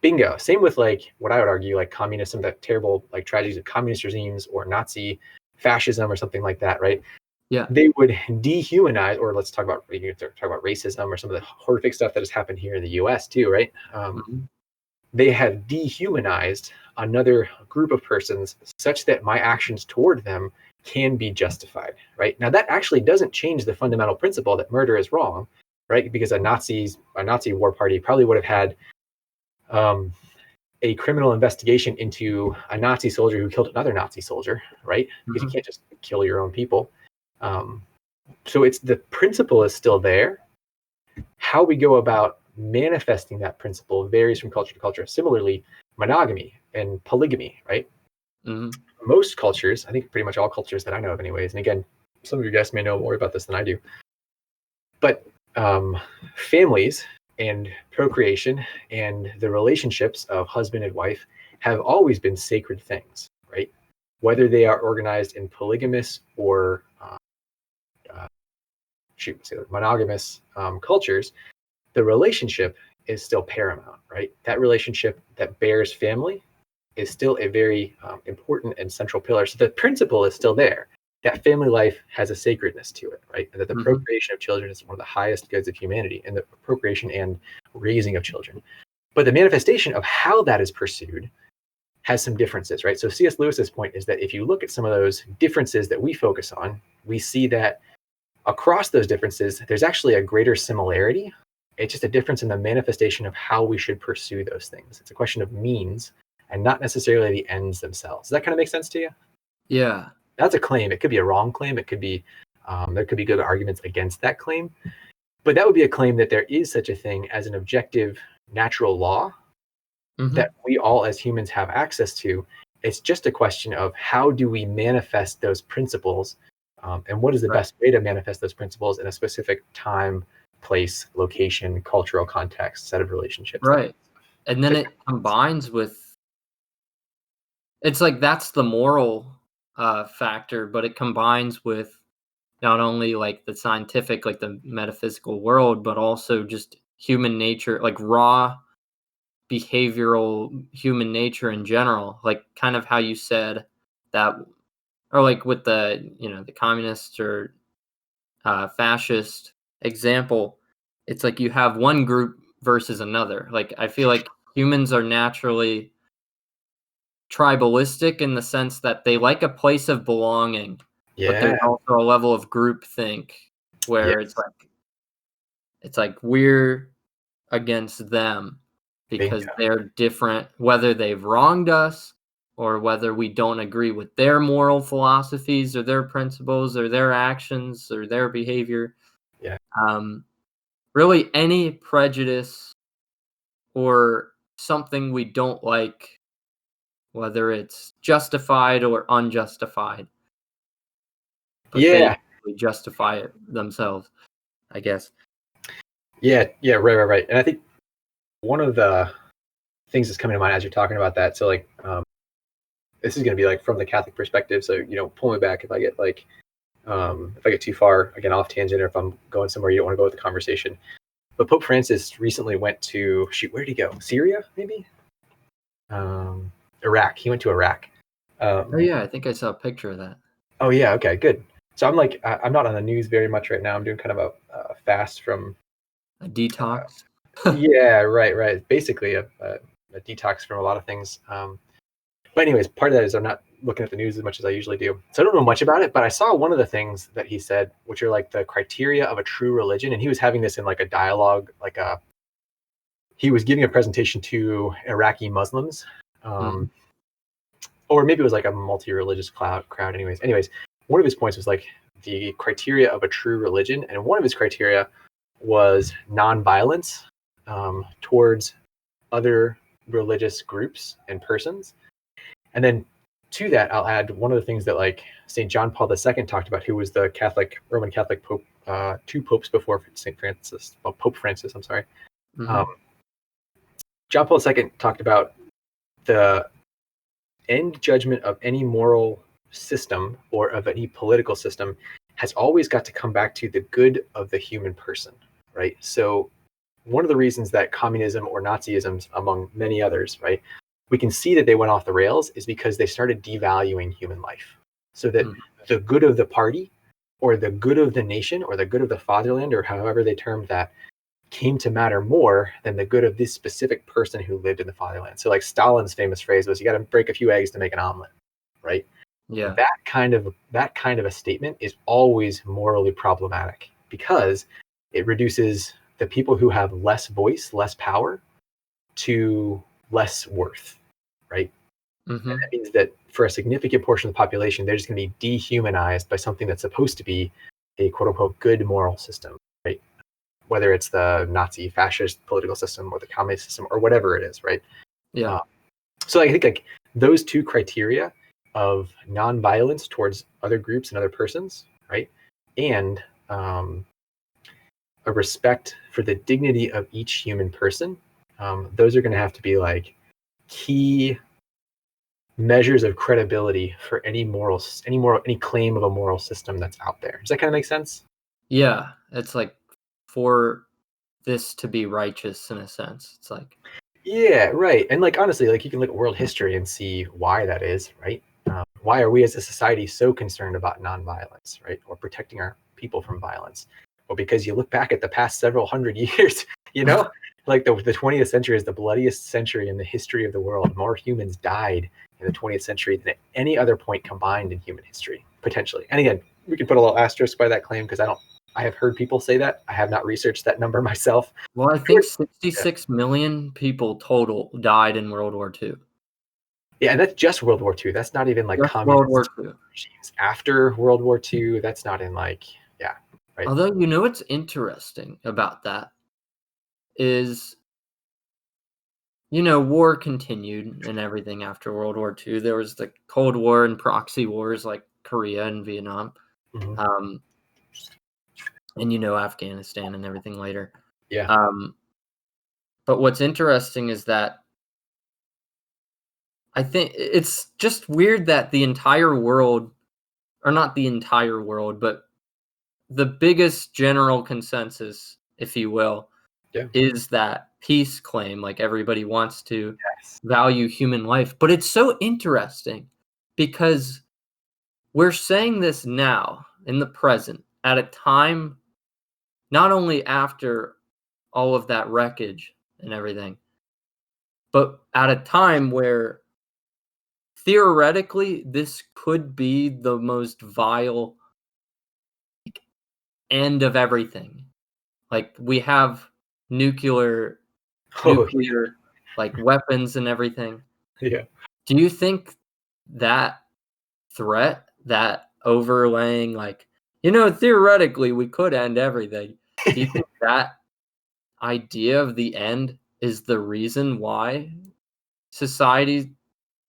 Bingo. Same with like what I would argue like communism, that terrible like tragedies of communist regimes or Nazi fascism or something like that, right?
Yeah.
They would dehumanize, or let's talk about racism or some of the horrific stuff that has happened here in the US too, right? They have dehumanized another group of persons such that my actions toward them can be justified, right? Now that actually doesn't change the fundamental principle that murder is wrong, right? Because a Nazi war party probably would have had a criminal investigation into a Nazi soldier who killed another Nazi soldier, right? Because you can't just kill your own people. So it's the principle is still there. How we go about manifesting that principle varies from culture to culture. Similarly, monogamy and polygamy, right? Most cultures, I think pretty much all cultures that I know of anyways, and again, some of you guys may know more about this than I do, but families and procreation and the relationships of husband and wife have always been sacred things, right? Whether they are organized in polygamous or monogamous cultures, the relationship is still paramount, right? That relationship that bears family is still a very important and central pillar. So the principle is still there, that family life has a sacredness to it, right? And that the procreation of children is one of the highest goods of humanity, and the procreation and raising of children. But the manifestation of how that is pursued has some differences, right? So C.S. Lewis's point is that if you look at some of those differences that we focus on, we see that across those differences, there's actually a greater similarity. It's just a difference in the manifestation of how we should pursue those things. It's a question of means and not necessarily the ends themselves. Does that kind of make sense to you?
Yeah.
That's a claim. It could be a wrong claim. It could be, there could be good arguments against that claim. But that would be a claim that there is such a thing as an objective natural law that we all as humans have access to. It's just a question of how do we manifest those principles, and what is the best way to manifest those principles in a specific time, place, location, cultural context, set of relationships.
Right. And then it combines with, it's like that's the moral factor, but it combines with not only like the scientific, like the metaphysical world, but also just human nature, like raw behavioral human nature in general, like kind of how you said that, or like with the, the communist or fascist example, it's like you have one group versus another. Like I feel like humans are naturally tribalistic in the sense that they like a place of belonging, but there's also a level of groupthink where it's like we're against them because they're different, whether they've wronged us or whether we don't agree with their moral philosophies or their principles or their actions or their behavior. Really any prejudice or something we don't like, whether it's justified or unjustified, but they justify it themselves, I guess.
Right. And I think one of the things that's coming to mind as you're talking about that, so like this is going to be like from the Catholic perspective, so pull me back if I get like if I get too far again off tangent, or if I'm going somewhere you don't want to go with the conversation. But Pope Francis recently went to where did he go? Syria, maybe? Iraq. He went to Iraq.
Oh yeah, I think I saw a picture of that.
Oh yeah, okay, good. So I'm like, I'm not on the news very much right now. I'm doing kind of a fast from
a detox.
Yeah, right. Basically a detox from a lot of things. But anyways, part of that is I'm not looking at the news as much as I usually do. So I don't know much about it, but I saw one of the things that he said, which are like the criteria of a true religion. And he was having this in like a dialogue, he was giving a presentation to Iraqi Muslims, or maybe it was like a multi-religious crowd. Anyways, one of his points was like the criteria of a true religion. And one of his criteria was nonviolence towards other religious groups and persons. And then to that, I'll add one of the things that like St. John Paul II talked about, who was the Roman Catholic Pope, 2 popes before Pope Francis, I'm sorry. John Paul II talked about the end judgment of any moral system or of any political system has always got to come back to the good of the human person, right? So one of the reasons that communism or Nazism, among many others, right, we can see that they went off the rails is because they started devaluing human life. So that the good of the party or the good of the nation or the good of the fatherland, or however they termed that, came to matter more than the good of this specific person who lived in the fatherland. So like Stalin's famous phrase was, you got to break a few eggs to make an omelet, right?
Yeah.
That kind of a statement is always morally problematic because it reduces the people who have less voice, less power, to less worth, right? And that means that for a significant portion of the population, they're just going to be dehumanized by something that's supposed to be a quote unquote good moral system, right? Whether it's the Nazi fascist political system or the communist system or whatever it is, right?
Yeah.
So I think like those two criteria of nonviolence towards other groups and other persons, right? And a respect for the dignity of each human person, those are going to have to be like key measures of credibility for any claim of a moral system that's out there. Does that kind of make sense?
Yeah, it's like for this to be righteous in a sense. It's like
Yeah, right. And like honestly, like you can look at world history and see why that is, right? Why are we as a society so concerned about nonviolence, right, or protecting our people from violence? Well, because you look back at the past several hundred years, you know, like the 20th century is the bloodiest century in the history of the world. More humans died in the 20th century than at any other point combined in human history, potentially. And again, we can put a little asterisk by that claim because I have heard people say that. I have not researched that number myself.
Well, I think 66 million people total died in World War II.
Yeah, and that's just World War II. That's not even like
Just World War
communist
II.
regimes after World War II. That's not in like, yeah, right.
Although, you know what's interesting about that is, you know, war continued and everything after World War II. There was the Cold War and proxy wars like Korea and Vietnam.
Mhm.
And, you know, Afghanistan and everything later.
Yeah.
But what's interesting is that I think it's just weird that the entire world, or not the entire world, but the biggest general consensus, if you will,
Yeah.
is that peace claim. Like everybody wants to
Yes.
value human life. But it's so interesting because we're saying this now in the present at a time not only after all of that wreckage and everything, but at a time where theoretically this could be the most vile end of everything. Like we have nuclear
Oh,
nuclear like weapons and everything.
yeah.
Do you think that threat, that overlaying, like, you know, theoretically we could end everything. Do you think that idea of the end is the reason why society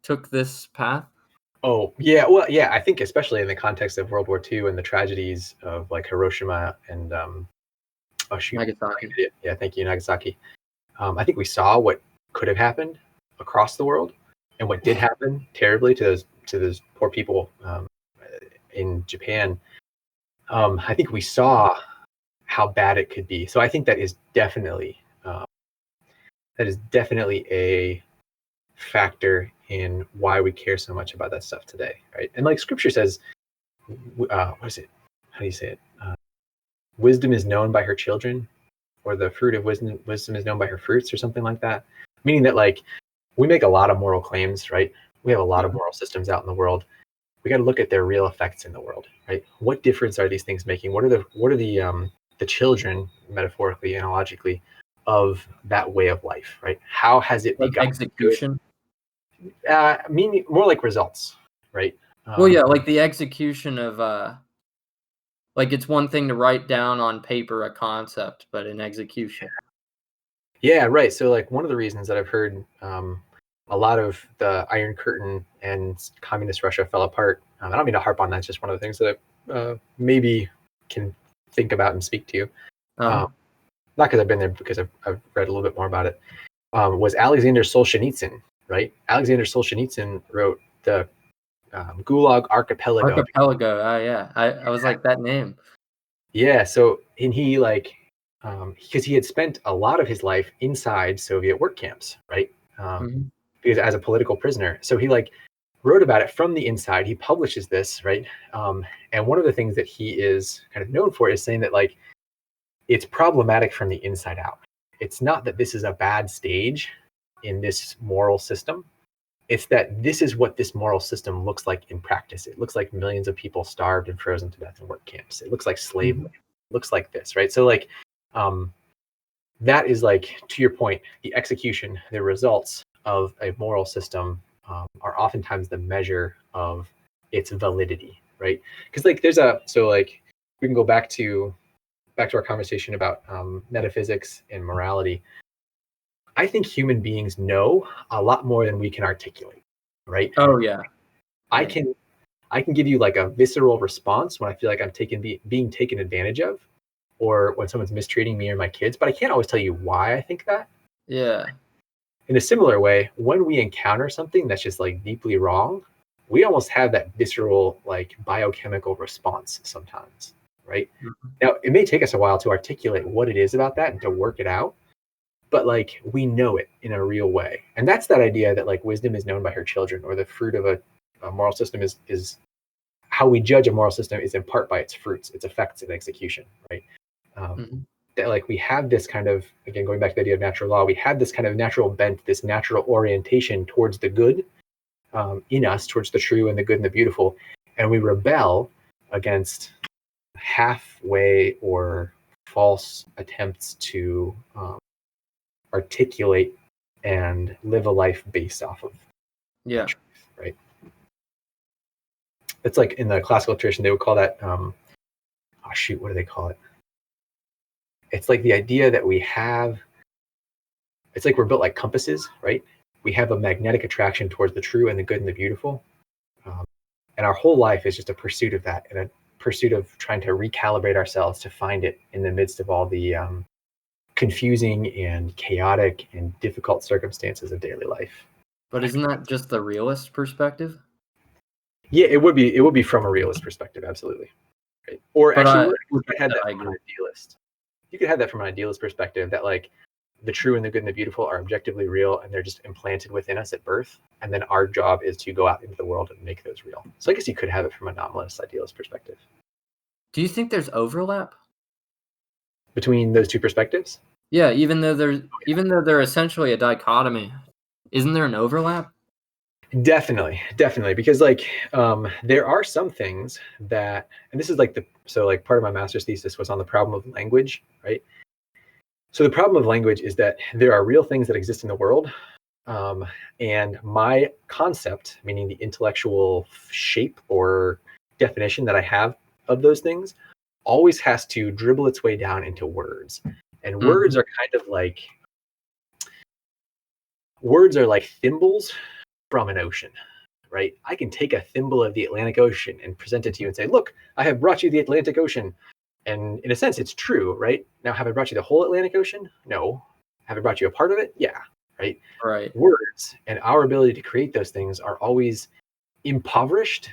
took this path?
Oh, yeah. Well, yeah. I think especially in the context of World War II and the tragedies of like Hiroshima and oh shoot,
Nagasaki.
yeah. Thank you, Nagasaki. I think we saw what could have happened across the world, and what did happen terribly to those poor people in Japan. I think we saw how bad it could be. So I think that is definitely a factor in why we care so much about that stuff today, right? And like Scripture says, what is it? How do you say it? Wisdom is known by her children, or the fruit of wisdom is known by her fruits, or something like that. Meaning that like we make a lot of moral claims, right? We have a lot of moral systems out in the world. We got to look at their real effects in the world, right? What difference are these things making? What are the children, metaphorically, analogically, of that way of life, right? How has it
Like
begotten good?
execution?
Meaning more like results, right?
Well, yeah, like the execution of like it's one thing to write down on paper a concept, but in execution.
Yeah, right. So like one of the reasons that I've heard a lot of the Iron Curtain and communist Russia fell apart. I don't mean to harp on that. It's just one of the things that I maybe can think about and speak to you.
Uh-huh.
Not because I've been there, because I've read a little bit more about it. Was Alexander Solzhenitsyn, right? Alexander Solzhenitsyn wrote the Gulag Archipelago.
Archipelago. Yeah. I was like that name.
Yeah. So, and he like, because he had spent a lot of his life inside Soviet work camps, right?
Mhm.
Because as a political prisoner. So he like wrote about it from the inside. He publishes this, right? And one of the things that he is kind of known for is saying that like it's problematic from the inside out. It's not that this is a bad stage in this moral system. It's that this is what this moral system looks like in practice. It looks like millions of people starved and frozen to death in work camps. It looks like slave labor. It looks like this, right? So like that is like, to your point, the execution, the results of a moral system are oftentimes the measure of its validity, right? Because like like we can go back to our conversation about metaphysics and morality. I think human beings know a lot more than we can articulate, right?
Oh yeah.
I can give you like a visceral response when I feel like I'm being taken advantage of, or when someone's mistreating me or my kids, but I can't always tell you why I think that.
Yeah.
In a similar way, when we encounter something that's just like deeply wrong, we almost have that visceral like biochemical response sometimes, right?
Mhm.
Now, it may take us a while to articulate what it is about that and to work it out, but like we know it in a real way. And that's that idea that like wisdom is known by her children, or the fruit of a moral system is how we judge a moral system is in part by its fruits, its effects, and execution, right? That like we have this kind of, again, going back to the idea of natural law, we have this kind of natural bent, this natural orientation towards the good in us, towards the true and the good and the beautiful, and we rebel against halfway or false attempts to articulate and live a life based off of truth, right? It's like in the classical tradition, they would call that, what do they call it? It's like the idea that we have, it's like we're built like compasses, right? We have a magnetic attraction towards the true and the good and the beautiful. And our whole life is just a pursuit of that, and a pursuit of trying to recalibrate ourselves to find it in the midst of all the confusing and chaotic and difficult circumstances of daily life.
But isn't that just the realist perspective?
Yeah, it would be from a realist perspective, absolutely. Right? Or
but
actually, we could have that from an idealist. You could have that from an idealist perspective, that like the true and the good and the beautiful are objectively real, and they're just implanted within us at birth, and then our job is to go out into the world and make those real. So I guess you could have it from a nominalist idealist perspective.
Do you think there's overlap
between those two perspectives?
Yeah, even though they're essentially a dichotomy, isn't there an overlap?
Definitely, because like there are some things that, and this is like part of my master's thesis was on the problem of language, right? So the problem of language is that there are real things that exist in the world, and my concept, meaning the intellectual shape or definition that I have of those things, always has to dribble its way down into words. And words are kind of like, words are like thimbles from an ocean, right? I can take a thimble of the Atlantic Ocean and present it to you and say, look, I have brought you the Atlantic Ocean. And in a sense, it's true, right? Now, have I brought you the whole Atlantic Ocean? No. Have I brought you a part of it? Yeah, right?
Right.
Words and our ability to create those things are always impoverished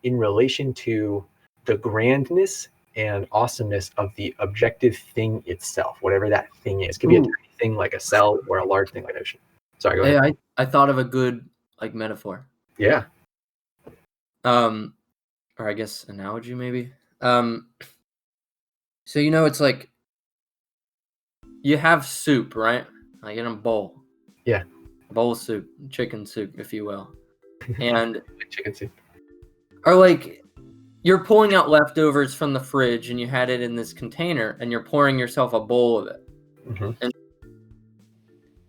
in relation to the grandness and awesomeness of the objective thing itself, whatever that thing is. It could be a tiny thing like a cell or a large thing like an ocean. Sorry, go ahead.
I thought of a good like metaphor.
Yeah.
Or I guess analogy maybe. So it's like you have soup, right? Like in a bowl.
Yeah.
A bowl of soup, chicken soup, if you will. And
chicken soup.
Or like you're pulling out leftovers from the fridge and you had it in this container and you're pouring yourself a bowl of it. And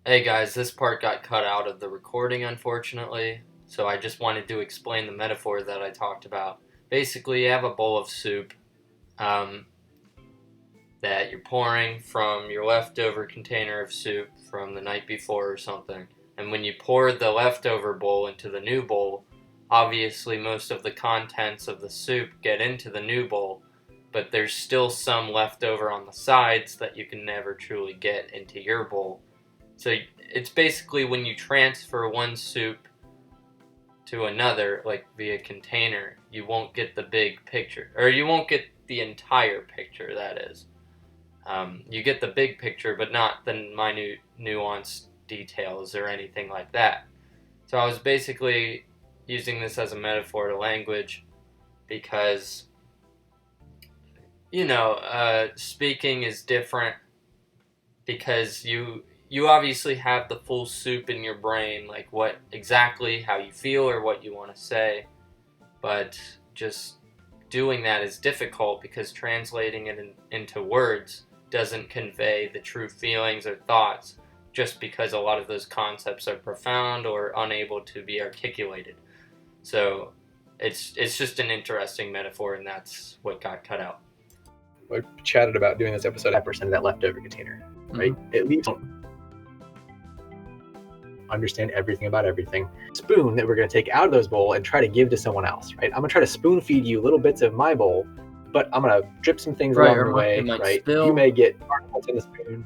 hey guys, this part got cut out of the recording, unfortunately. So I just wanted to explain the metaphor that I talked about. Basically, you have a bowl of soup that you're pouring from your leftover container of soup from the night before or something. And when you pour the leftover bowl into the new bowl, obviously most of the contents of the soup get into the new bowl, but there's still some left over on the sides that you can never truly get into your bowl. So it's basically when you transfer one soup to another, like via container, you won't get the big picture, or you won't get the entire picture, that is. You get the big picture, but not the minute nuanced details or anything like that. So I was basically using this as a metaphor to language because, speaking is different because you obviously have the full soup in your brain, like what exactly how you feel or what you want to say, but just doing that is difficult because translating it into words doesn't convey the true feelings or thoughts, just because a lot of those concepts are profound or unable to be articulated. So it's just an interesting metaphor, and that's what got cut out.
I chatted about doing this episode 5% of that leftover container, right? At least don't understand everything about everything. Spoon that we're going to take out of those bowl and try to give to someone else, right? I'm going to try to spoon feed you little bits of my bowl, but I'm going to drip some things along the way, right?
Spill.
You may get particles in the spoon.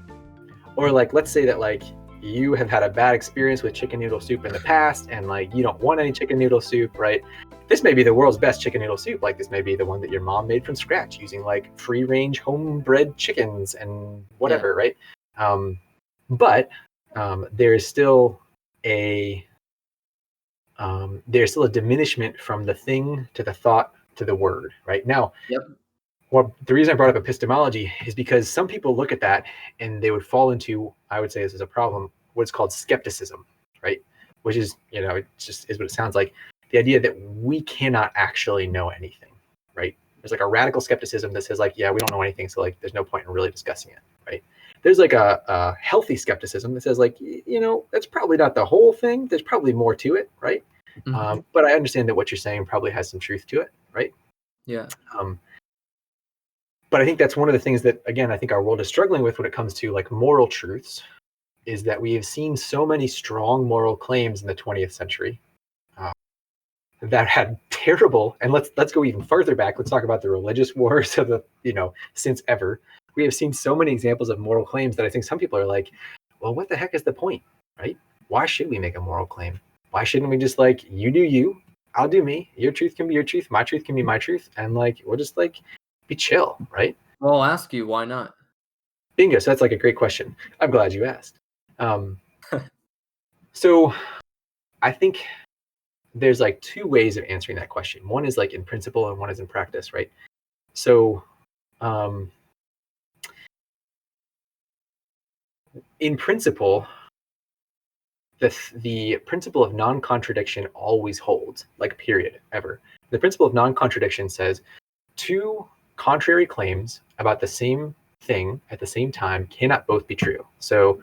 Or like, let's say that like you have had a bad experience with chicken noodle soup in the past and like you don't want any chicken noodle soup, right? This may be the world's best chicken noodle soup. Like this may be the one that your mom made from scratch using like free range homebred chickens and whatever, right? But there is still a diminishment from the thing to the thought to the word, right? Now,
Yep.
well, the reason I brought up epistemology is because some people look at that and they would fall into, I would say this is a problem, what's called skepticism, right? Which is, it just is what it sounds like. The idea that we cannot actually know anything, right? There's like a radical skepticism that says like, yeah, we don't know anything, so like there's no point in really discussing it, right? There's like a healthy skepticism that says like, that's probably not the whole thing. There's probably more to it, right?
Mm-hmm.
But I understand that what you're saying probably has some truth to it, right?
Yeah.
But I think that's one of the things that, again, I think our world is struggling with when it comes to like moral truths, is that we have seen so many strong moral claims in the 20th century that had terrible, and let's go even further back. Let's talk about the religious wars of the, since ever. We have seen so many examples of moral claims that I think some people are like, well, what the heck is the point, right? Why should we make a moral claim? Why shouldn't we just like, you do you, I'll do me, your truth can be your truth, my truth can be my truth, and like we'll just like be chill, right?
Well, I'll ask you, why not?
Bingo. So that's like a great question. I'm glad you asked. So I think there's like two ways of answering that question. One is like in principle and one is in practice, right? So in principle, the principle of non-contradiction always holds, like period, ever. The principle of non-contradiction says two contrary claims about the same thing at the same time cannot both be true. So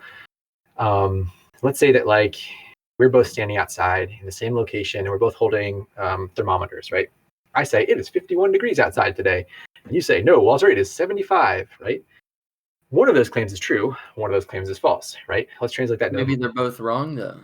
let's say that like we're both standing outside in the same location and we're both holding thermometers, right? I say it is 51 degrees outside today. And you say, no, Walter, it is 75, right? One of those claims is true. One of those claims is false, right? Let's translate that.
Maybe they're both wrong, though.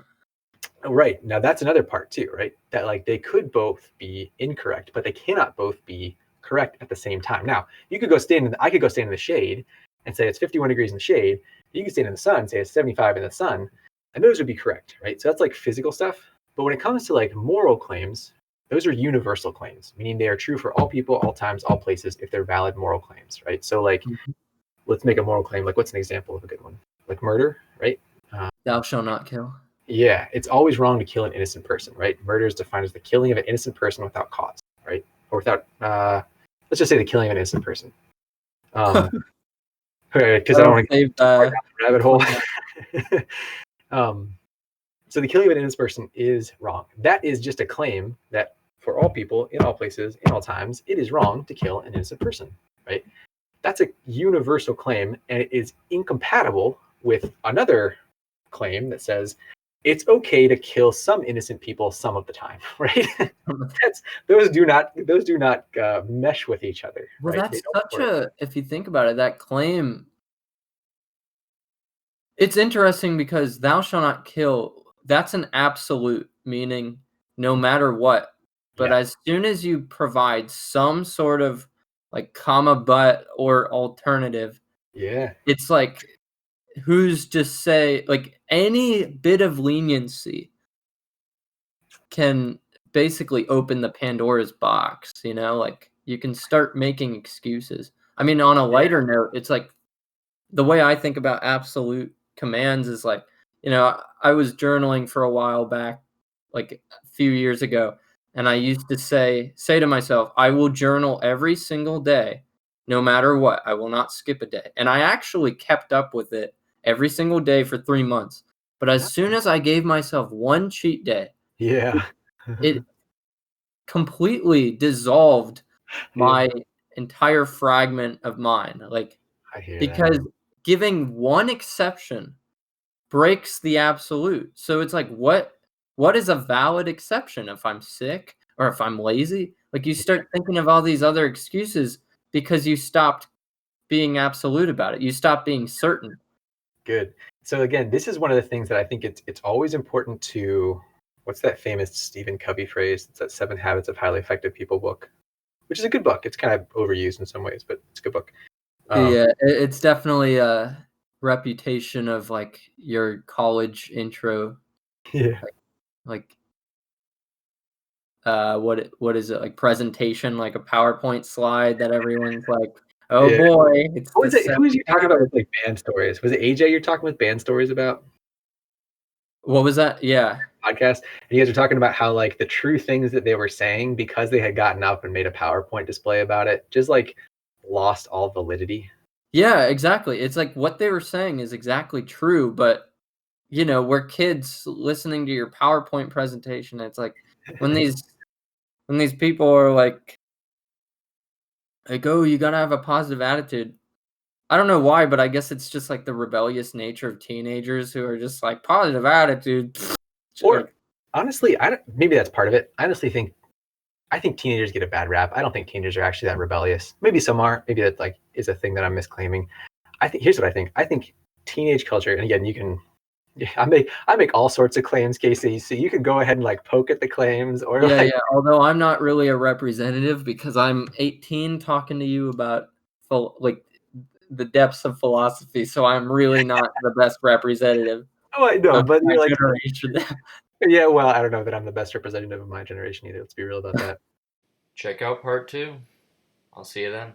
Right. Now that's another part too, right? That like they could both be incorrect, but they cannot both be correct at the same time. Now, I could go stand in the shade and say it's 51 degrees in the shade. You can stand in the sun, say it's 75 in the sun, and those would be correct, right? So that's like physical stuff. But when it comes to like moral claims, those are universal claims, meaning they are true for all people, all times, all places, if they're valid moral claims, right? So like, let's make a moral claim. Like, what's an example of a good one? Like murder, right?
Thou shalt not kill.
Yeah, it's always wrong to kill an innocent person, right? Murder is defined as the killing of an innocent person without cause, right? Or without, let's just say the killing of an innocent person. Because I don't want to get too far down the rabbit hole. So the killing of an innocent person is wrong. That is just a claim that for all people, in all places, in all times, it is wrong to kill an innocent person, right? That's a universal claim, and it is incompatible with another claim that says it's okay to kill some innocent people some of the time, right? those do not mesh with each other.
Well,
right?
that's if you think about it, that claim, it's interesting because thou shalt not kill, that's an absolute, meaning no matter what. But as soon as you provide some sort of like comma but or alternative, it's like, who's to say, like any bit of leniency can basically open the Pandora's box, like you can start making excuses. I mean, on a lighter note, it's like the way I think about absolute commands is like, I was journaling for a while back, like a few years ago, and I used to say to myself, I will journal every single day, no matter what. I will not skip a day. And I actually kept up with it every single day for 3 months. But as soon as I gave myself one cheat day, it completely dissolved my entire fragment of mine. Like, because giving one exception breaks the absolute. So it's like, what is a valid exception? If I'm sick or if I'm lazy? Like, you start thinking of all these other excuses because you stopped being absolute about it. You stopped being certain.
Good. So again, this is one of the things that I think it's always important to, what's that famous Stephen Covey phrase? It's that 7 Habits of Highly Effective People book, which is a good book. It's kind of overused in some ways, but it's a good book.
Yeah, it's definitely a reputation of like your college intro.
Yeah.
Like what is it, like presentation, like a PowerPoint slide that everyone's like, Oh
Yeah.
boy, it's
What
the
was it? Who was you talking about
Saturn.
with like band stories? Was it AJ you're talking with band stories about
What was that? Yeah.
podcast? And you guys were talking about how like the true things that they were saying because they had gotten up and made a PowerPoint display about it, just like lost all validity.
Yeah, exactly. It's like what they were saying is exactly true, but we're kids listening to your PowerPoint presentation. It's like when these people are like, oh, you gotta have a positive attitude. I don't know why, but I guess it's just like the rebellious nature of teenagers who are just like positive attitude.
Or
Like,
honestly, I don't, maybe that's part of it. I honestly think I think teenagers get a bad rap. I don't think teenagers are actually that rebellious. Maybe some are. Maybe that like is a thing that I'm misclaiming. I think here's what I think. I think teenage culture, and again, you can yeah, I make all sorts of claims, Casey. So you could go ahead and like poke at the claims or
yeah,
like
yeah. Although I'm not really a representative because I'm 18 talking to you about like the depths of philosophy, so I'm really not the best representative
oh I know,
of
but
my
you're like
generation.
yeah, well, I don't know that I'm the best representative of my generation either. Let's be real about that.
Check out part 2. I'll see you then.